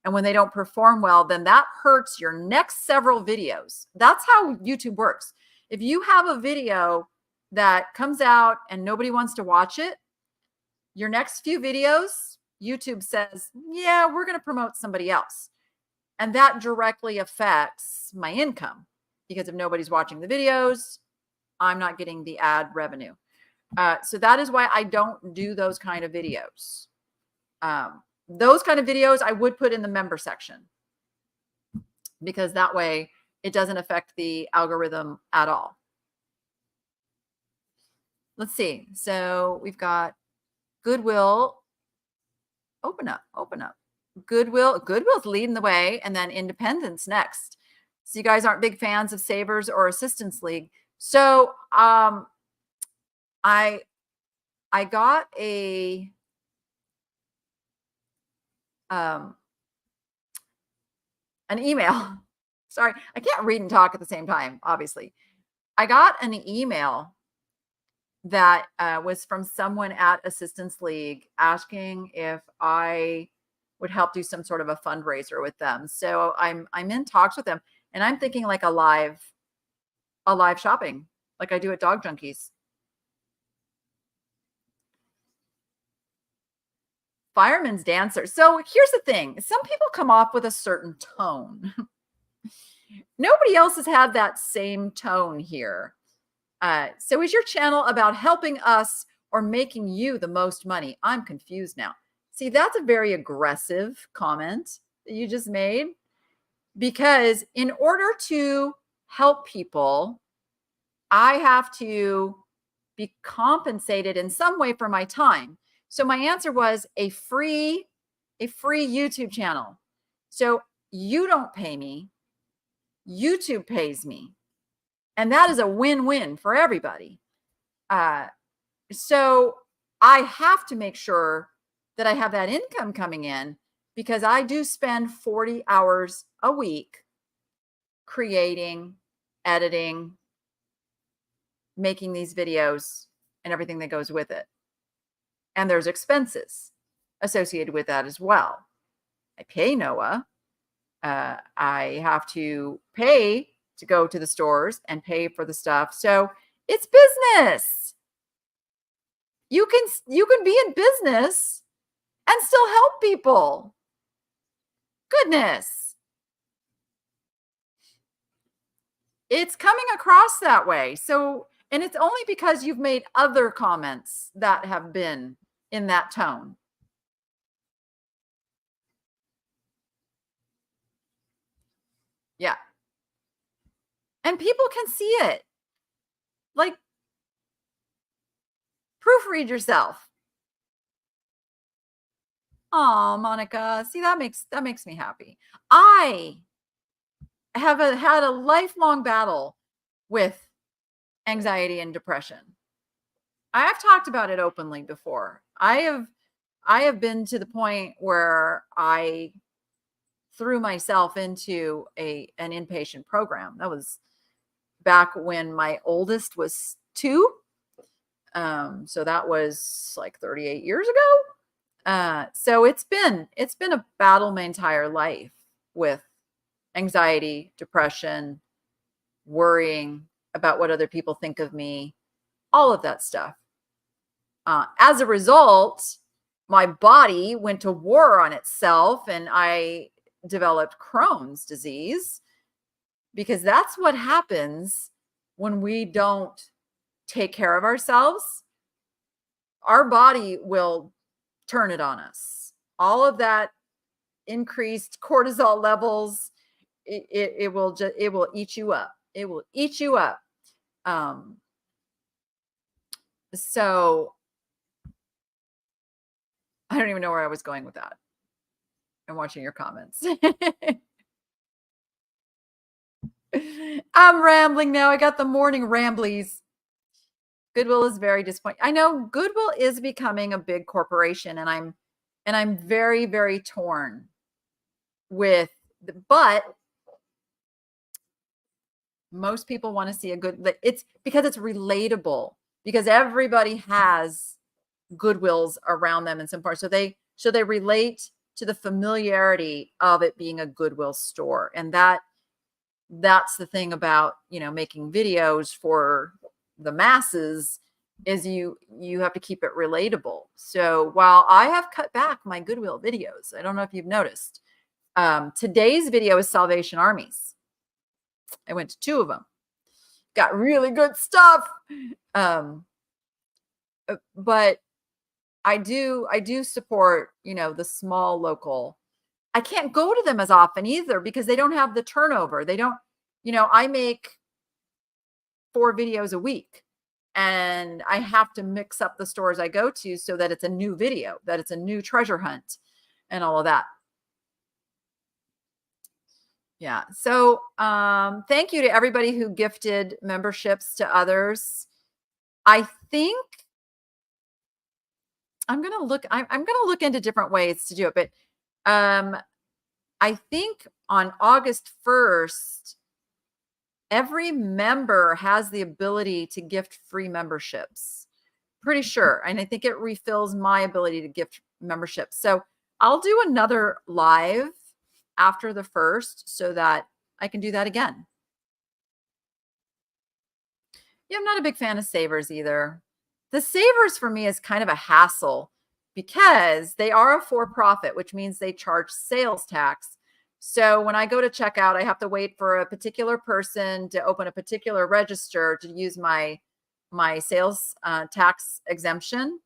And when they don't perform well, then that hurts your next several videos. That's how YouTube works. If you have a video that comes out and nobody wants to watch it, your next few videos, YouTube says, yeah, we're going to promote somebody else. And that directly affects my income because if nobody's watching the videos, I'm not getting the ad revenue. So that is why I don't do those kind of videos. Those kind of videos I would put in the member section because that way it doesn't affect the algorithm at all. Let's see. So we've got Goodwill. Open up. Goodwill's leading the way, and then Independence next. So you guys aren't big fans of Savers or Assistance League. So I got an email. Sorry, I can't read and talk at the same time, obviously. I got an email that was from someone at Assistance League asking if I would help do some sort of a fundraiser with them. So I'm in talks with them, and I'm thinking like a live shopping like I do at Dog Junkies. Fireman's dancer. So here's the thing. Some people come off with a certain tone. Nobody else has had that same tone here. So is your channel about helping us or making you the most money? I'm confused now. See, that's a very aggressive comment that you just made, because in order to help people, I have to be compensated in some way for my time. So my answer was a free YouTube channel. So you don't pay me, YouTube pays me. And that is a win-win for everybody. So I have to make sure that I have that income coming in because I do spend 40 hours a week creating, editing, making these videos and everything that goes with it. And there's expenses associated with that as well. I pay Noah. I have to pay to go to the stores and pay for the stuff. So it's business. You can be in business and still help people. Goodness. It's coming across that way. So, and it's only because you've made other comments that have been in that tone. Yeah. And people can see it. Like, proofread yourself. Oh, Monica, see, that makes me happy. I have had a lifelong battle with anxiety and depression. I have talked about it openly before. I have been to the point where I threw myself into an inpatient program. That was back when my oldest was 2. So that was like 38 years ago. So it's been a battle my entire life with anxiety, depression, worrying about what other people think of me, all of that stuff. As a result, my body went to war on itself and I developed Crohn's disease, because that's what happens when we don't take care of ourselves. Our body will turn it on us. All of that increased cortisol levels, it will eat you up. It will eat you up. So I don't even know where I was going with that. I'm watching your comments. I'm rambling now. I got the morning ramblies. Goodwill is very disappointing. I know Goodwill is becoming a big corporation, and I'm very, very torn with, but most people want to see a good, it's because it's relatable, because everybody has Goodwills around them in some part. So they relate to the familiarity of it being a Goodwill store. And that's the thing about, making videos for the masses, is you have to keep it relatable. So while I have cut back my Goodwill videos, I don't know if you've noticed, today's video is Salvation Armies. I went to 2 of them, got really good stuff. But I do support, the small local. I can't go to them as often either because they don't have the turnover. They don't, I make 4 videos a week, and I have to mix up the stores I go to so that it's a new video, that it's a new treasure hunt and all of that. Yeah. So, thank you to everybody who gifted memberships to others. I think I'm going to look into different ways to do it, but, I think on August 1st, every member has the ability to gift free memberships. Pretty sure. And I think it refills my ability to gift memberships. So I'll do another live after the 1st so that I can do that again. Yeah, I'm not a big fan of Savers either. The Savers for me is kind of a hassle because they are a for-profit, which means they charge sales tax. So when I go to checkout, I have to wait for a particular person to open a particular register to use my sales tax exemption.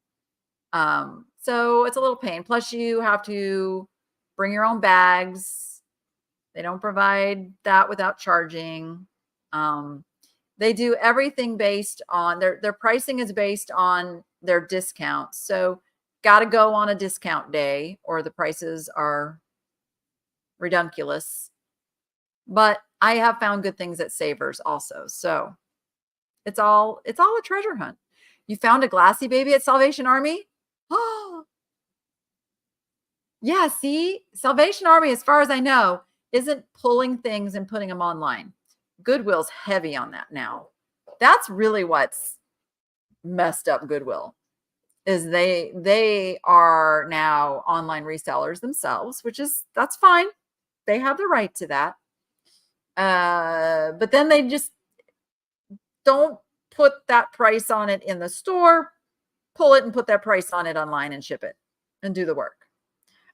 So it's a little pain. Plus, you have to bring your own bags. They don't provide that without charging. They do everything based on their pricing is based on their discounts. So got to go on a discount day or the prices are redunculous. But I have found good things at Savers also. So it's all a treasure hunt. You found a glassy baby at Salvation Army? Oh, yeah. See, Salvation Army, as far as I know, isn't pulling things and putting them online. Goodwill's heavy on that now. That's really what's messed up Goodwill, is they are now online resellers themselves, that's fine. They have the right to that. But then they just don't put that price on it in the store, pull it and put that price on it online and ship it and do the work.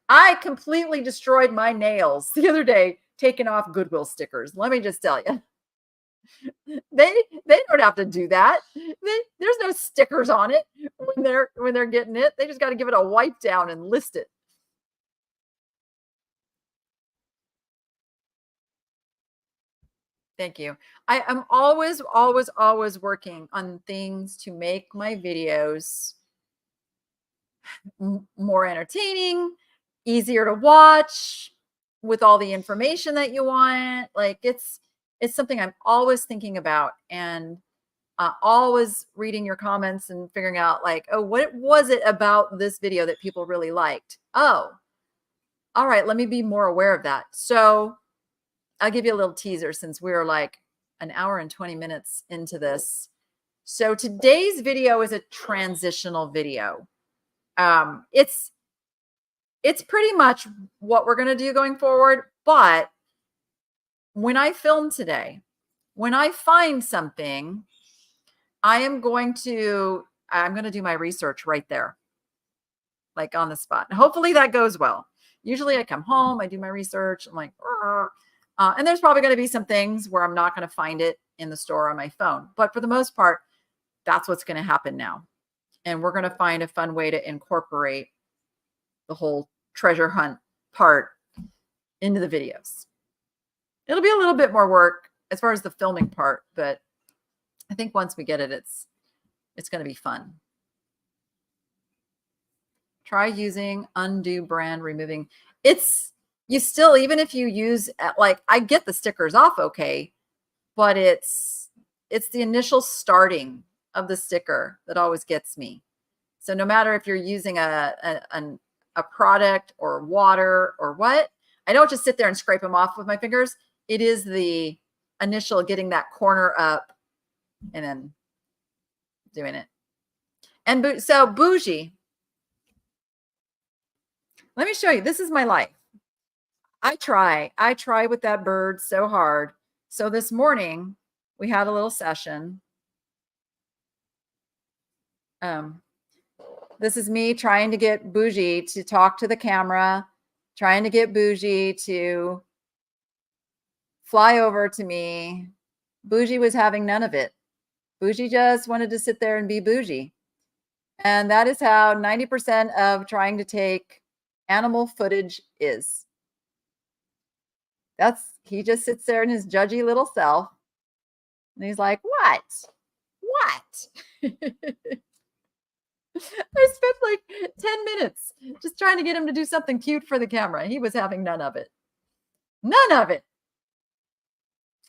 I completely destroyed my nails the other day taking off Goodwill stickers. Let me just tell you. They don't have to do that. There's no stickers on it when they're getting it. They just got to give it a wipe down and list it. Thank you. I am always, always, always working on things to make my videos more entertaining, easier to watch, with all the information that you want. Like it's something I'm always thinking about. And always reading your comments and figuring out like, oh, what was it about this video that people really liked? Oh, all right, let me be more aware of that. So I'll give you a little teaser since we're like an hour and 20 minutes into this. So today's video is a transitional video. It's pretty much what we're going to do going forward. But when I film today, when I find something, I'm going to do my research right there, like on the spot. And hopefully that goes well. Usually I come home, I do my research. I'm like, and there's probably going to be some things where I'm not going to find it in the store on my phone. But for the most part, that's what's going to happen now. And we're going to find a fun way to incorporate the whole treasure hunt part into the videos. It'll be a little bit more work as far as the filming part, but I think once we get it, it's going to be fun. Try using undo brand removing. You still, even if you use, like, I get the stickers off okay, but it's the initial starting of the sticker that always gets me. So no matter if you're using a product or water or what, I don't just sit there and scrape them off with my fingers. It is the initial getting that corner up and then doing it. And so bougie, let me show you. This is my life. I try with that bird so hard. So this morning we had a little session. This is me trying to get Bougie to talk to the camera, trying to get Bougie to fly over to me. Bougie was having none of it. Bougie just wanted to sit there and be Bougie. And that is how 90% of trying to take animal footage is. He just sits there in his judgy little self. And he's like, what? I spent like 10 minutes just trying to get him to do something cute for the camera. He was having none of it. None of it.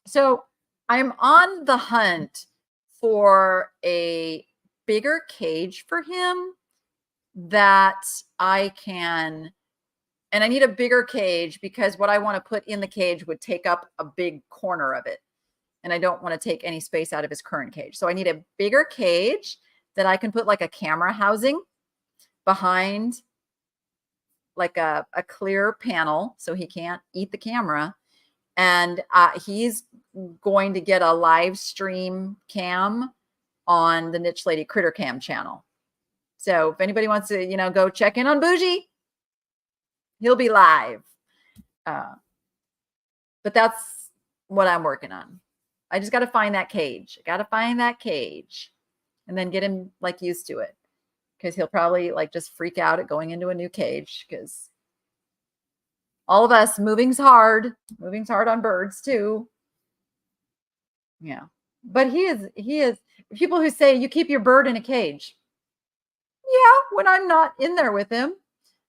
So I'm on the hunt for a bigger cage for him that I can, and I need a bigger cage because what I want to put in the cage would take up a big corner of it. And I don't want to take any space out of his current cage. So I need a bigger cage that I can put like a camera housing behind, like a clear panel so he can't eat the camera. And he's going to get a live stream cam on the Niche Lady Critter Cam channel. So if anybody wants to, go check in on Bougie, he'll be live. But that's what I'm working on. I just got to find that cage. I got to find that cage and then get him like used to it, because he'll probably like just freak out at going into a new cage, because all of us, moving's hard on birds too. Yeah. But he is people who say you keep your bird in a cage. Yeah, when I'm not in there with him,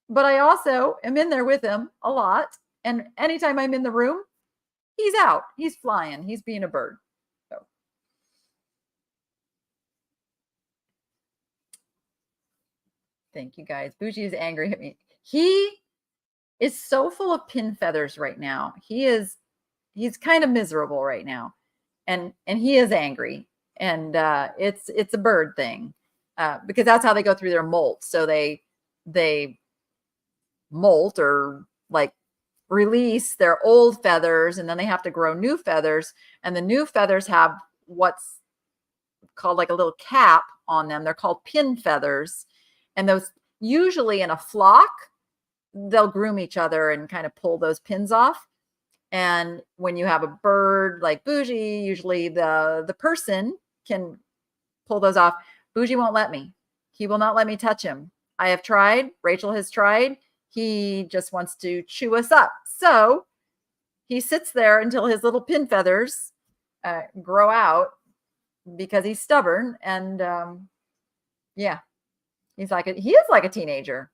but I also am in there with him a lot. And anytime I'm in the room, he's out, he's flying, he's being a bird. So thank you guys. Bougie is angry at me. He is so full of pin feathers right now. He's kind of miserable right now. And he is angry. And it's a bird thing. Because that's how they go through their molt. So they molt, or like release their old feathers, and then they have to grow new feathers. And the new feathers have what's called like a little cap on them. They're called pin feathers. And those, usually in a flock, they'll groom each other and kind of pull those pins off. And when you have a bird like Bougie, usually the person can pull those off. Bougie won't let me. He will not let me touch him. I have tried. Rachel has tried. He just wants to chew us up. So he sits there until his little pin feathers grow out, because he's stubborn. And yeah, he is like a teenager.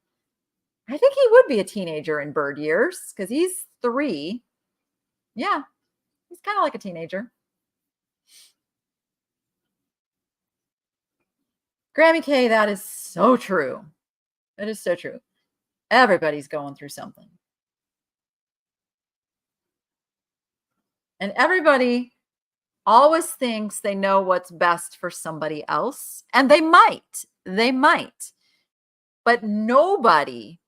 I think he would be a teenager in bird years, because he's 3. Yeah, he's kind of like a teenager. Grammy K, that is so true. It is so true. Everybody's going through something. And everybody always thinks they know what's best for somebody else. And they might. They might. But nobody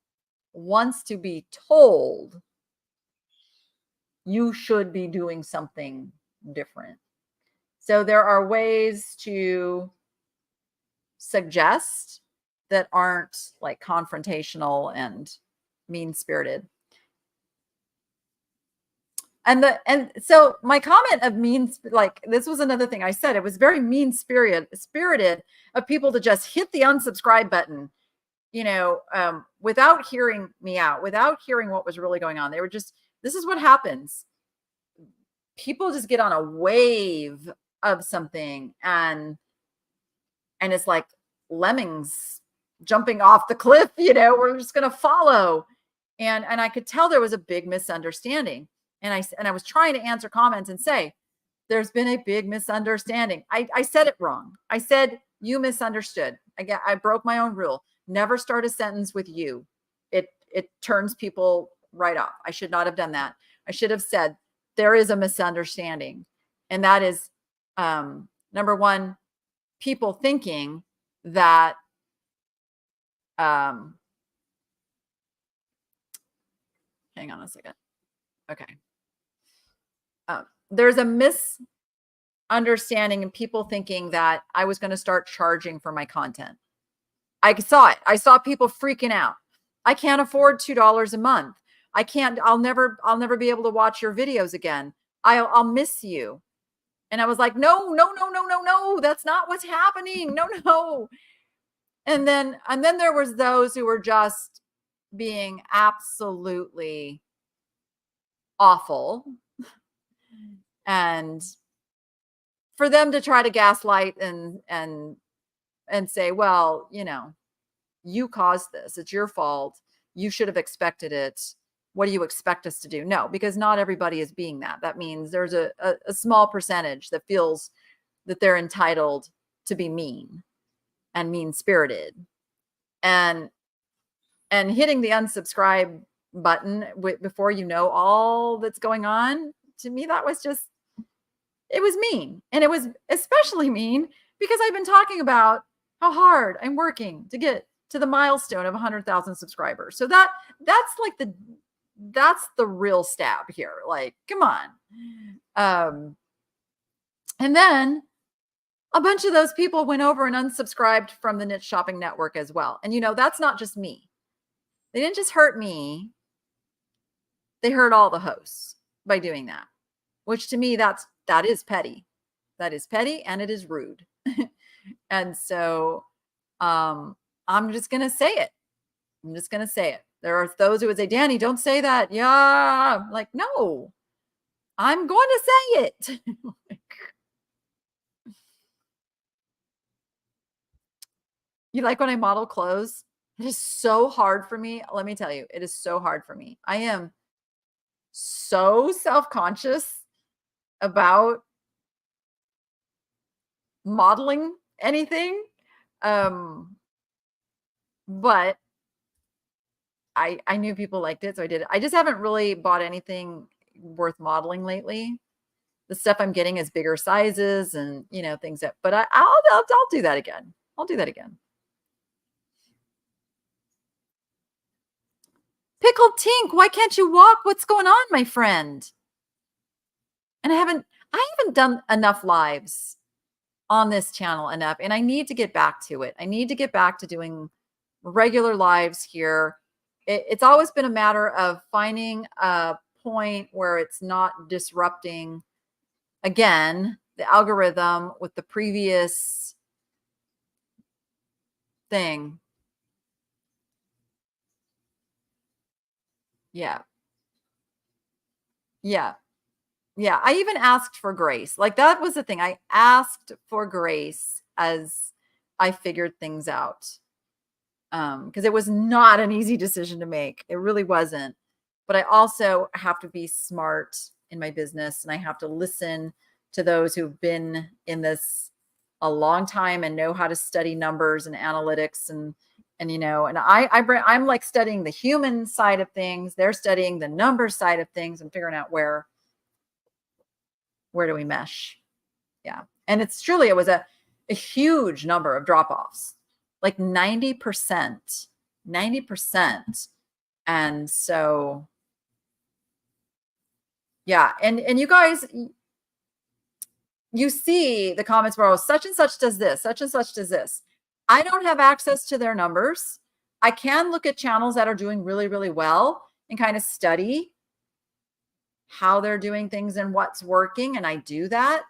wants to be told you should be doing something different. So there are ways to suggest that aren't like confrontational and mean-spirited. And so my comment of like this was another thing I said. It was very spirited of people to just hit the unsubscribe button, without hearing me out, without hearing what was really going on. They were just, this is what happens. People just get on a wave of something and it's like lemmings jumping off the cliff, we're just going to follow. And I could tell there was a big misunderstanding. And I was trying to answer comments and say, there's been a big misunderstanding. I said it wrong. I said, you misunderstood. I broke my own rule. Never start a sentence with you. It turns people right off. I should not have done that. I should have said, there is a misunderstanding. And that is, number one, people thinking that, hang on a second. Okay. There's a misunderstanding and people thinking that I was going to start charging for my content. I saw it. I saw people freaking out. I can't afford $2 a month. I'll never be able to watch your videos again. I'll miss you. And I was like, no, that's not what's happening. No. And then there was those who were just being absolutely awful. And for them to try to gaslight and say, well, you caused this. It's your fault. You should have expected it. What do you expect us to do? No, because not everybody is being that. That means there's a small percentage that feels that they're entitled to be mean and mean-spirited. And hitting the unsubscribe button before you know all that's going on, to me, that was just, it was mean. And it was especially mean because I've been talking about how hard I'm working to get to the milestone of 100,000 subscribers. So that's the real stab here. Like, come on. And then a bunch of those people went over and unsubscribed from the Niche Shopping Network as well. And that's not just me. They didn't just hurt me. They hurt all the hosts by doing that, which to me, that is petty. That is petty and it is rude. And so I'm just going to say it. I'm just going to say it. There are those who would say, Danny, don't say that. Yeah. I'm like, no, I'm going to say it. You like when I model clothes? It is so hard for me. Let me tell you, it is so hard for me. I am so self-conscious about modeling anything. But I knew people liked it, so I did it. I just haven't really bought anything worth modeling lately. The stuff I'm getting is bigger sizes and things that. But I'll do that again. I'll do that again. Pickled Tink, why can't you walk? What's going on, my friend? And I haven't done enough lives on this channel enough, and I need to get back to it. I need to get back to doing regular lives here. It's always been a matter of finding a point where it's not disrupting, again, the algorithm with the previous thing. Yeah. I even asked for grace. Like, that was the thing. I asked for grace as I figured things out. Because it was not an easy decision to make. It really wasn't. But I also have to be smart in my business, and I have to listen to those who've been in this a long time and know how to study numbers and analytics and I'm like studying the human side of things. They're studying the number side of things and figuring out where do we mesh. Yeah. And it was a huge number of drop-offs, like 90%. And so, yeah. And you guys, you see the comments where such and such does this, such and such does this. I don't have access to their numbers. I can look at channels that are doing really, really well and kind of study how they're doing things and what's working. And I do that.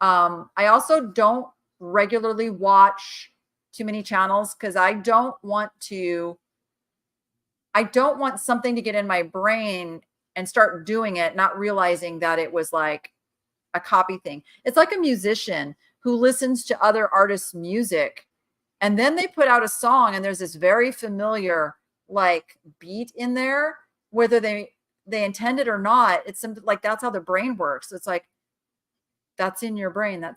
I also don't regularly watch too many channels because I don't want something to get in my brain and start doing it, not realizing that it was like a copy thing. It's like a musician who listens to other artists' music and then they put out a song and there's this very familiar like beat in there, whether they intend it or not. It's something like that's how the brain works. It's like that's in your brain, and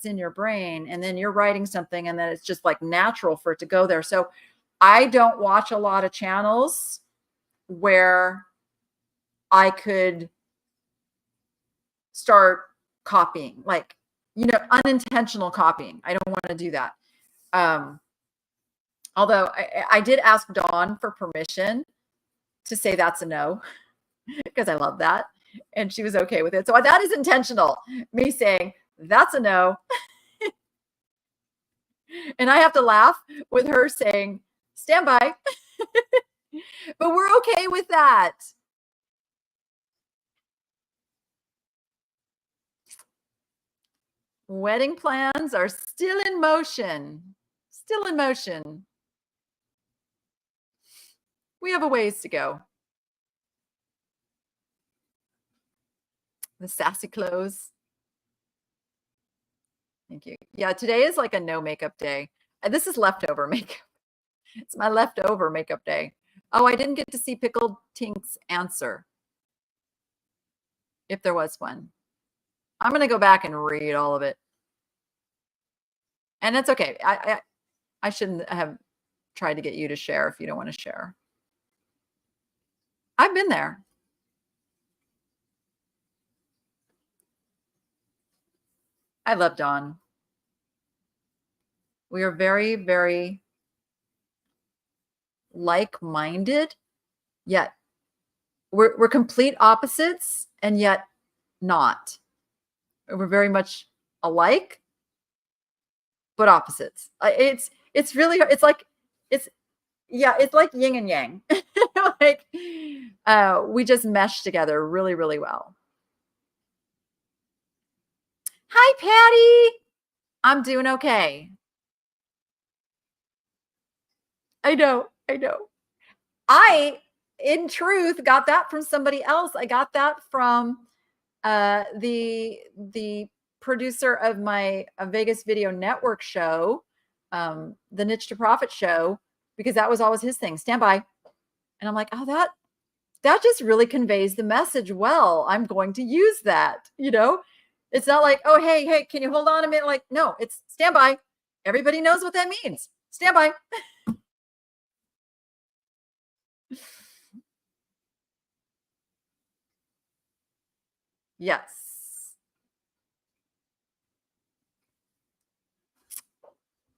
then you're writing something and then it's just like natural for it to go there. So I don't watch a lot of channels where I could start copying, like, unintentional copying. I don't want to do that. Although I did ask Dawn for permission to say that's a no, because I love that. And she was okay with it. So that is intentional, me saying that's a no. And I have to laugh with her saying, stand by. But we're okay with that. Wedding plans are still in motion. Still in motion. We have a ways to go. The sassy clothes. Thank you. Yeah, today is like a no makeup day. This is leftover makeup. It's my leftover makeup day. Oh, I didn't get to see Pickled Tink's answer, if there was one. I'm going to go back and read all of it. And it's okay. I shouldn't have tried to get you to share if you don't want to share. I've been there. I love Dawn. We are very, very like-minded, yet we're complete opposites and yet not. We're very much alike, but opposites. It's really, it's like yin and yang. Like we just mesh together really, really well. Hi, Patty. I'm doing okay. I know. I, in truth, got that from somebody else. I got that from the producer of my Vegas Video Network show, the Niche to Profit show, because that was always his thing. Stand by. And I'm like, oh, that just really conveys the message well. I'm going to use that. It's not like, oh, hey, can you hold on a minute? Like, no, it's stand by. Everybody knows what that means. Stand by. Yes.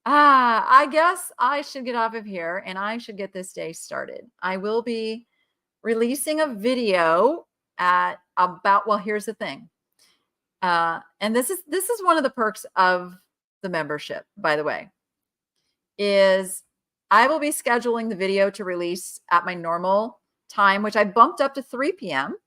I guess I should get off of here and I should get this day started. I will be releasing a video at about, well, here's the thing. And this is one of the perks of the membership, by the way, is I will be scheduling the video to release at my normal time, which I bumped up to 3 p.m.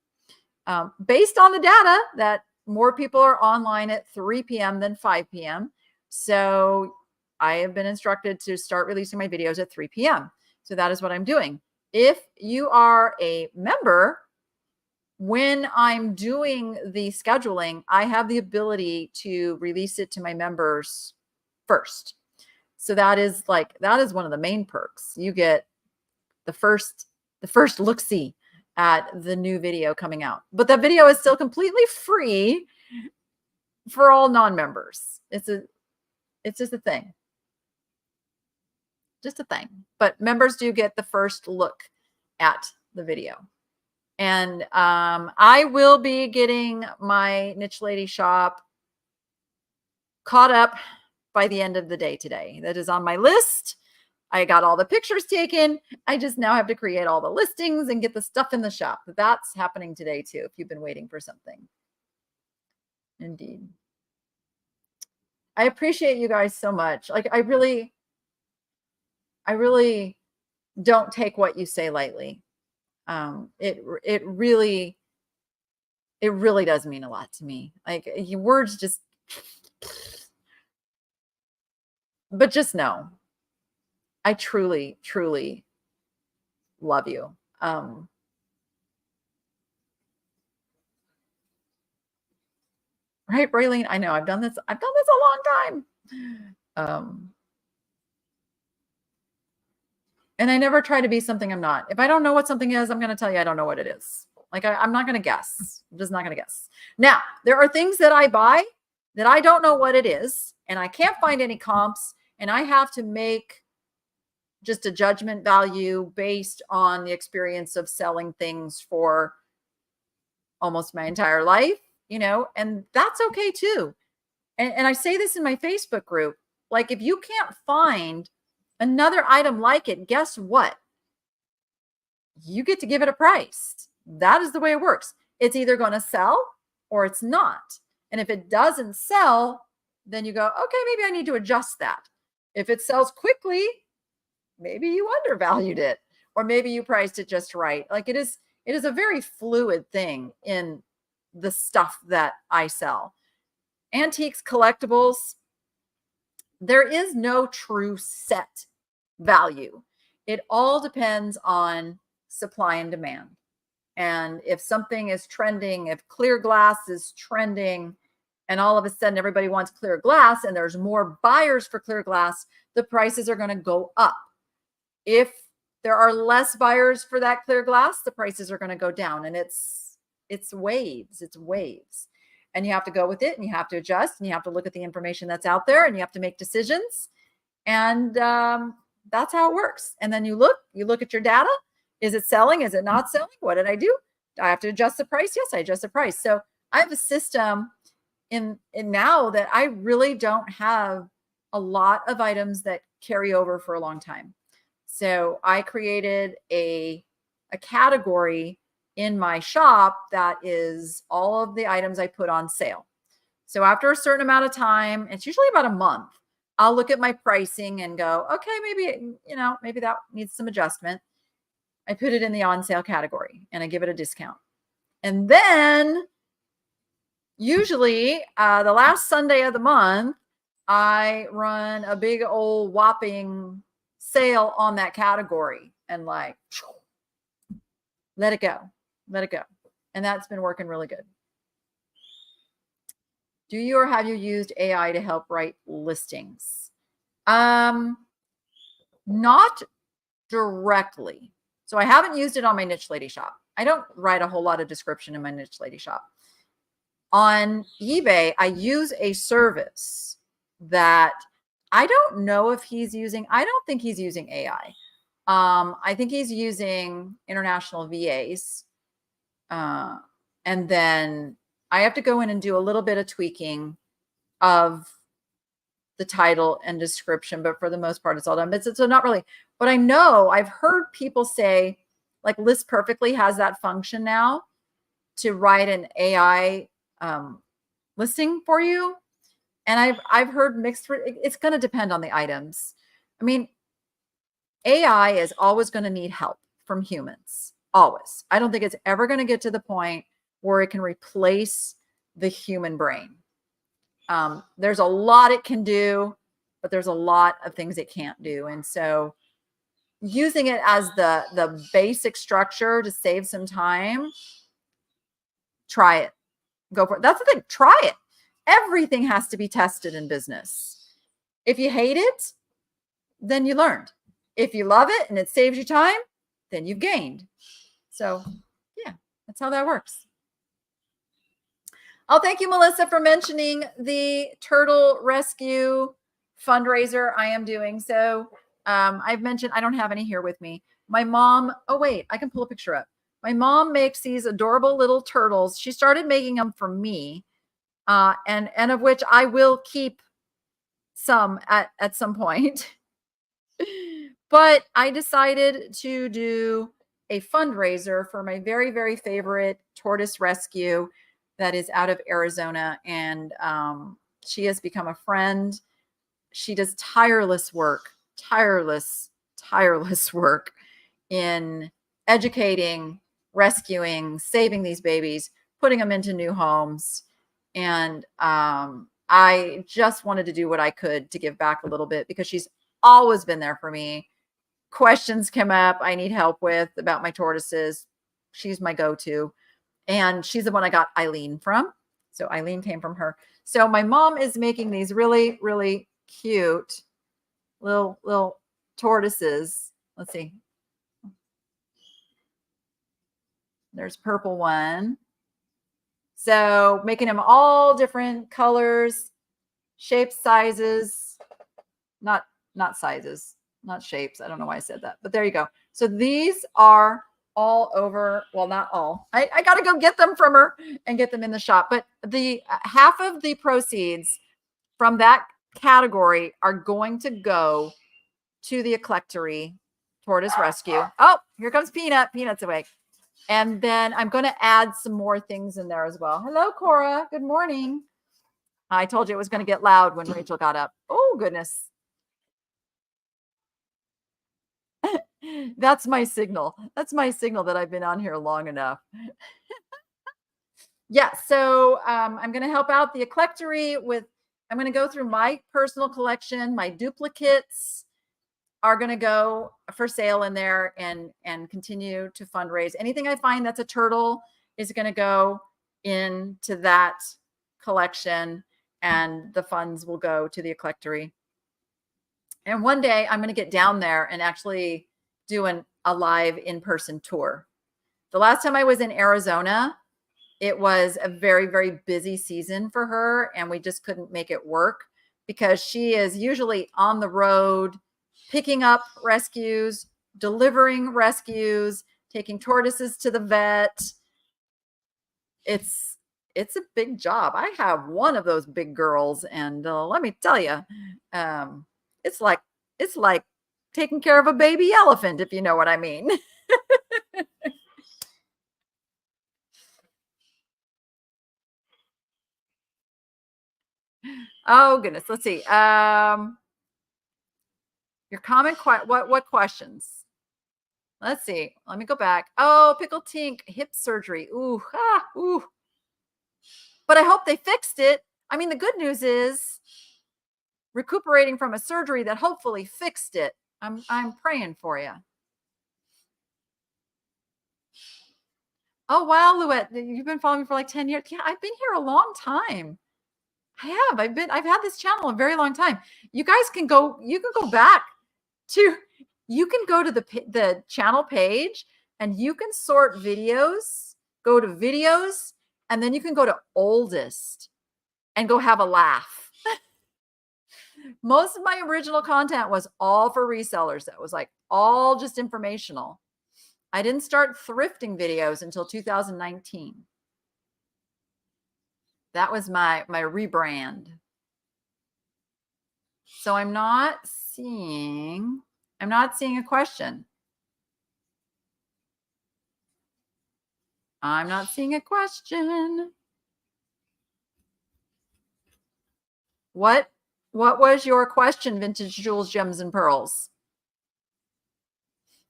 Based on the data that more people are online at 3 p.m. than 5 p.m. So I have been instructed to start releasing my videos at 3 p.m. So that is what I'm doing. If you are a member, when I'm doing the scheduling, I have the ability to release it to my members first. So that is one of the main perks. You get the first look-see at the new video coming out. But the video is still completely free for all non-members. It's just a thing. Just a thing. But members do get the first look at the video. And I will be getting my Niche Lady shop caught up by the end of the day today. That is on my list. I got all the pictures taken. I just now have to create all the listings and get the stuff in the shop. That's happening today too, if you've been waiting for something. Indeed. I appreciate you guys so much. Like I really don't take what you say lightly. It really does mean a lot to me. Like your words just, but just know, I truly love you. Right, Braylene? I know I've done this a long time. And I never try to be something I'm not. If I don't know what something is, I'm going to tell you I don't know what it is. Like I'm not going to guess. I'm just not going to guess. Now, there are things that I buy that I don't know what it is, and I can't find any comps, and I have to make just a judgment value based on the experience of selling things for almost my entire life, and that's okay too. And I say this in my Facebook group, like if you can't find another item like it, guess what? You get to give it a price. That is the way it works. It's either going to sell or it's not. And if it doesn't sell, then you go, okay, maybe I need to adjust that. If it sells quickly, maybe you undervalued it, or maybe you priced it just right. Like it is a very fluid thing in the stuff that I sell. Antiques, collectibles, there is no true set value. It all depends on supply and demand. And if something is trending, if clear glass is trending, and all of a sudden everybody wants clear glass and there's more buyers for clear glass, the prices are going to go up. If there are less buyers for that clear glass, the prices are going to go down. And it's waves. It's waves. And you have to go with it, and you have to adjust, and you have to look at the information that's out there, and you have to make decisions. And that's how it works. And then you look at your data. Is it selling? Is it not selling? What did I do? Do I have to adjust the price? Yes, I adjust the price. So I have a system in now that I really don't have a lot of items that carry over for a long time. So I created a category in my shop that is all of the items I put on sale. So after a certain amount of time, it's usually about a month, I'll look at my pricing and go, okay, maybe that needs some adjustment. I put it in the on sale category and I give it a discount. And then usually the last Sunday of the month, I run a big old whopping sale on that category and like, let it go. And that's been working really good. Do you or have you used AI to help write listings? Not directly. So I haven't used it on my Niche Lady shop. I don't write a whole lot of description in my Niche Lady shop. On eBay, I use a service that I don't know if he's using. I don't think he's using AI. I think he's using international VAs. And then I have to go in and do a little bit of tweaking of the title and description, but for the most part, it's all done. But so not really. But I know I've heard people say, like List Perfectly has that function now to write an AI listing for you. And I've heard mixed. It's going to depend on the items. I mean, AI is always going to need help from humans. Always. I don't think it's ever going to get to the point where it can replace the human brain. There's a lot it can do, but there's a lot of things it can't do. And so using it as the basic structure to save some time, try it. Go for it. That's the thing. Try it. Everything has to be tested in business. If you hate it, then you learned. If you love it and it saves you time, then you've gained. So yeah, that's how that works. Oh, thank you, Melissa, for mentioning the turtle rescue. fundraiser I am doing. So I've mentioned I don't have any here with me. My mom, oh wait, I can pull a picture up. My mom makes these adorable little turtles. She started making them for me, and of which I will keep some at some point. But I decided to do a fundraiser for my very, very favorite tortoise rescue that is out of Arizona. And she has become a friend. She does tireless work, tireless work in educating, rescuing, saving these babies, putting them into new homes. And I just wanted to do what I could to give back a little bit because she's always been there for me. Questions come up I need help with about my tortoises. She's my go-to. And she's the one I got Eileen from. So Eileen came from her. So my mom is making these really, really cute little tortoises. Let's see. There's purple one. So making them all different colors, shapes, sizes, not sizes, not shapes. I don't know why I said that, but there you go. So these are all over. Well, not all. I got to go get them from her and get them in the shop. But the half of the proceeds from that category are going to go to the Eclectory Tortoise Rescue. Oh, here comes Peanut. Peanut's awake. And then I'm going to add some more things in there as well. Hello, Cora. Good morning. I told you it was going to get loud when Rachel got up. Oh, goodness. That's my signal. That's my signal that I've been on here long enough. Yeah, so I'm going to help out the Eclectory with, I'm going to go through my personal collection. My duplicates are going to go for sale in there and continue to fundraise. Anything I find that's a turtle is going to go into that collection, and the funds will go to the Eclectory. And one day I'm going to get down there and actually do a live in-person tour. The last time I was in Arizona, it was a very, very busy season for her, and we just couldn't make it work because she is usually on the road, picking up rescues, delivering rescues, taking tortoises to the vet. It's a big job. I have one of those big girls, and let me tell you, it's like taking care of a baby elephant, if you know what I mean. Oh goodness, let's see. Your comment, what questions? Let's see. Let me go back. Oh, Pickle Tink, hip surgery. Ooh, ooh. But I hope they fixed it. I mean, the good news is recuperating from a surgery that hopefully fixed it. I'm praying for you. Oh wow, Louette, you've been following me for like 10 years. Yeah, I've been here a long time. I have. I've had this channel a very long time. You guys can go, you can go back to, you can go to the channel page and you can sort videos, go to videos, and then you can go to oldest and go have a laugh. Most of my original content was all for resellers. That was like all just informational. I didn't start thrifting videos until 2019. That was my rebrand. So I'm not seeing a question. I'm not seeing a question. What was your question, Vintage Jewels, Gems, and Pearls?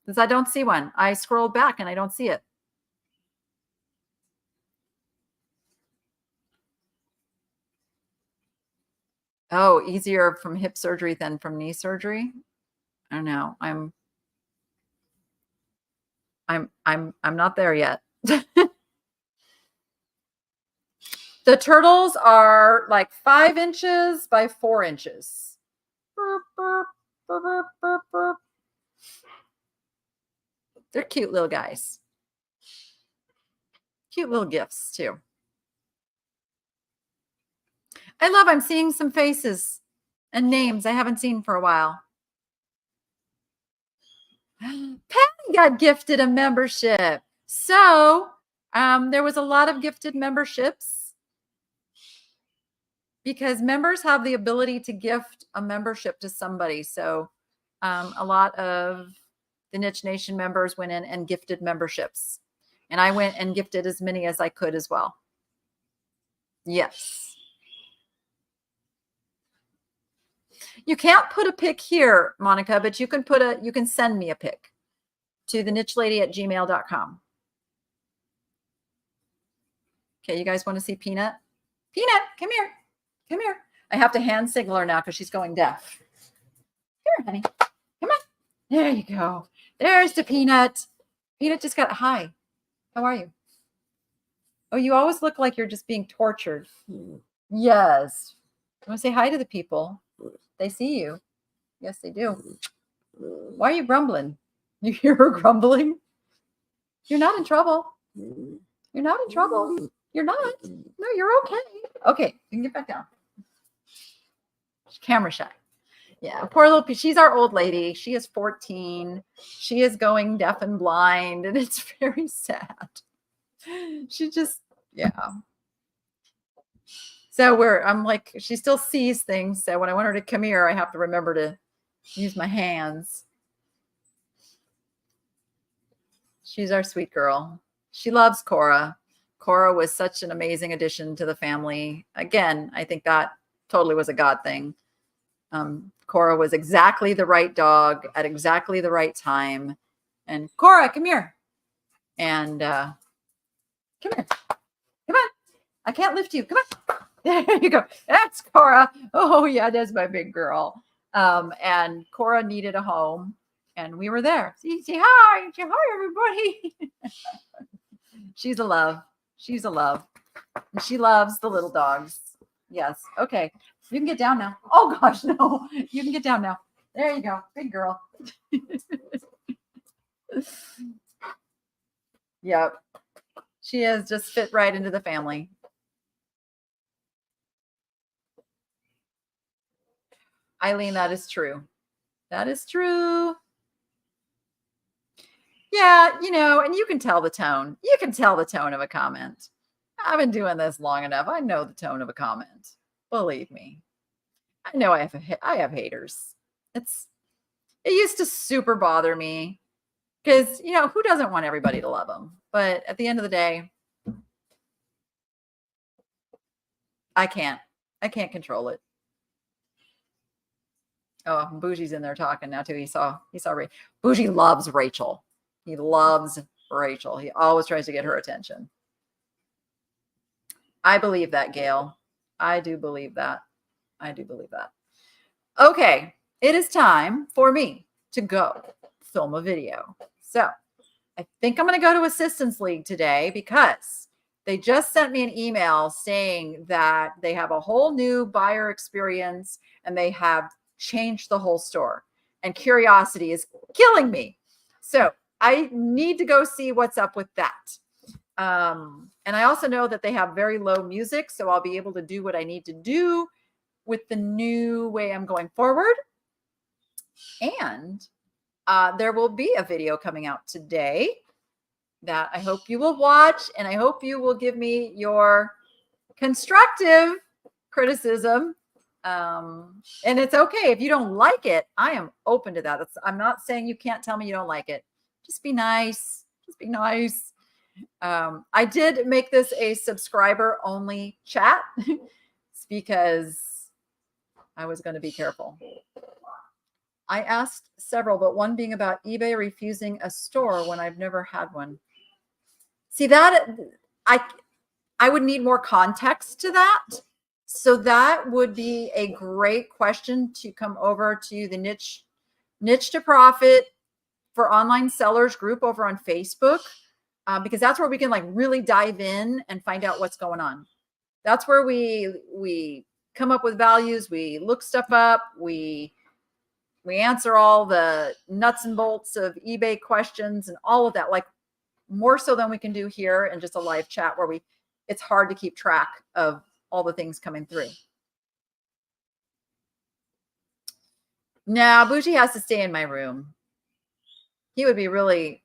Because I don't see one. I scrolled back and I don't see it. Oh, easier from hip surgery than from knee surgery? I don't know. I'm not there yet. The turtles are like 5 inches by 4 inches. Burp, burp, burp, burp, burp. They're cute little guys. Cute little gifts too. I'm seeing some faces. And names I haven't seen for a while. Patty got gifted a membership. So there was a lot of gifted memberships because members have the ability to gift a membership to somebody. So a lot of the Niche Nation members went in and gifted memberships. And I went and gifted as many as I could as well. Yes. You can't put a pic here, Monica, but you can send me a pic to thenichelady@gmail.com. Okay, you guys want to see Peanut? Peanut, come here. Come here. I have to hand signal her now because she's going deaf. Here, honey. Come on. There you go. There's the Peanut. Peanut just got, hi. How are you? Oh, you always look like you're just being tortured. Yes. You want to say hi to the people? They see you. Yes, they do. Why are you grumbling? You hear her grumbling? You're not in trouble. You're not in trouble. You're not. No, you're okay. Okay, you can get back down. She's camera shy. Yeah, poor little, she's our old lady. She is 14. She is going deaf and blind, and it's very sad. She just, yeah. So I'm like, she still sees things. So when I want her to come here, I have to remember to use my hands. She's our sweet girl. She loves Cora. Cora was such an amazing addition to the family. Again, I think that totally was a God thing. Cora was exactly the right dog at exactly the right time. And Cora, come here. And come here. Come on. I can't lift you. Come on. There you go. That's Cora. Oh, yeah, that's my big girl. And Cora needed a home. And we were there. Say hi. Say hi, everybody. She's a love. She's a love. And she loves the little dogs. Yes. Okay. You can get down now. Oh, gosh, no. You can get down now. There you go. Big girl. Yep. She has just fit right into the family. Eileen, that is true. That is true. Yeah, and you can tell the tone. You can tell the tone of a comment. I've been doing this long enough. I know the tone of a comment. Believe me. I know I have haters. It used to super bother me because, who doesn't want everybody to love them? But at the end of the day, I can't control it. Oh, Bougie's in there talking now too. He saw Bougie loves Rachel. He loves Rachel. He always tries to get her attention. I believe that, Gail. I do believe that. Okay, it is time for me to go film a video. So I think I'm going to go to Assistance League today because they just sent me an email saying that they have a whole new buyer experience and they have changed the whole store. And curiosity is killing me. So I need to go see what's up with that. And I also know that they have very low music, so I'll be able to do what I need to do with the new way I'm going forward. And there will be a video coming out today that I hope you will watch, and I hope you will give me your constructive criticism. And it's okay if you don't like it. I am open to that. I'm not saying you can't tell me you don't like it. Just be nice. Just be nice. I did make this a subscriber only chat because I was going to be careful. I asked several, but one being about eBay refusing a store when I've never had one. See that I would need more context to that. So that would be a great question to come over to the niche to profit for online sellers group over on Facebook. Because that's where we can really dive in and find out what's going on. That's where we come up with values. We look stuff up. We answer all the nuts and bolts of eBay questions and all of that, more so than we can do here in just a live chat where it's hard to keep track of all the things coming through. No, Bougie has to stay in my room. He would be really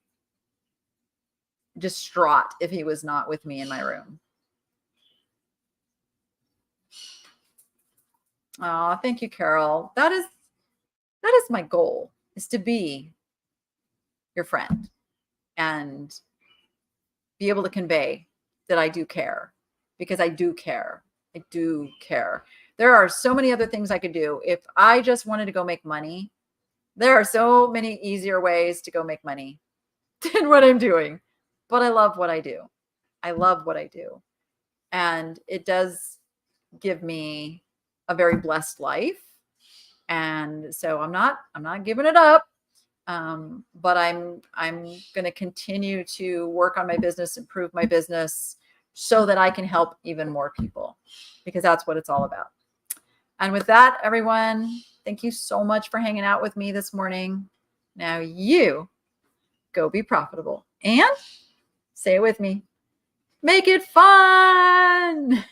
distraught if he was not with me in my room. Oh, thank you, Carol. That is my goal, is to be your friend and be able to convey that I do care, because I do care. I do care. There are so many other things I could do. If I just wanted to go make money, there are so many easier ways to go make money than what I'm doing. But I love what I do. I love what I do. And it does give me a very blessed life. And so I'm not giving it up. But I'm going to continue to work on my business, improve my business, so that I can help even more people, because that's what it's all about. And with that, everyone, thank you so much for hanging out with me this morning. Now you go be profitable, and say it with me, make it fun.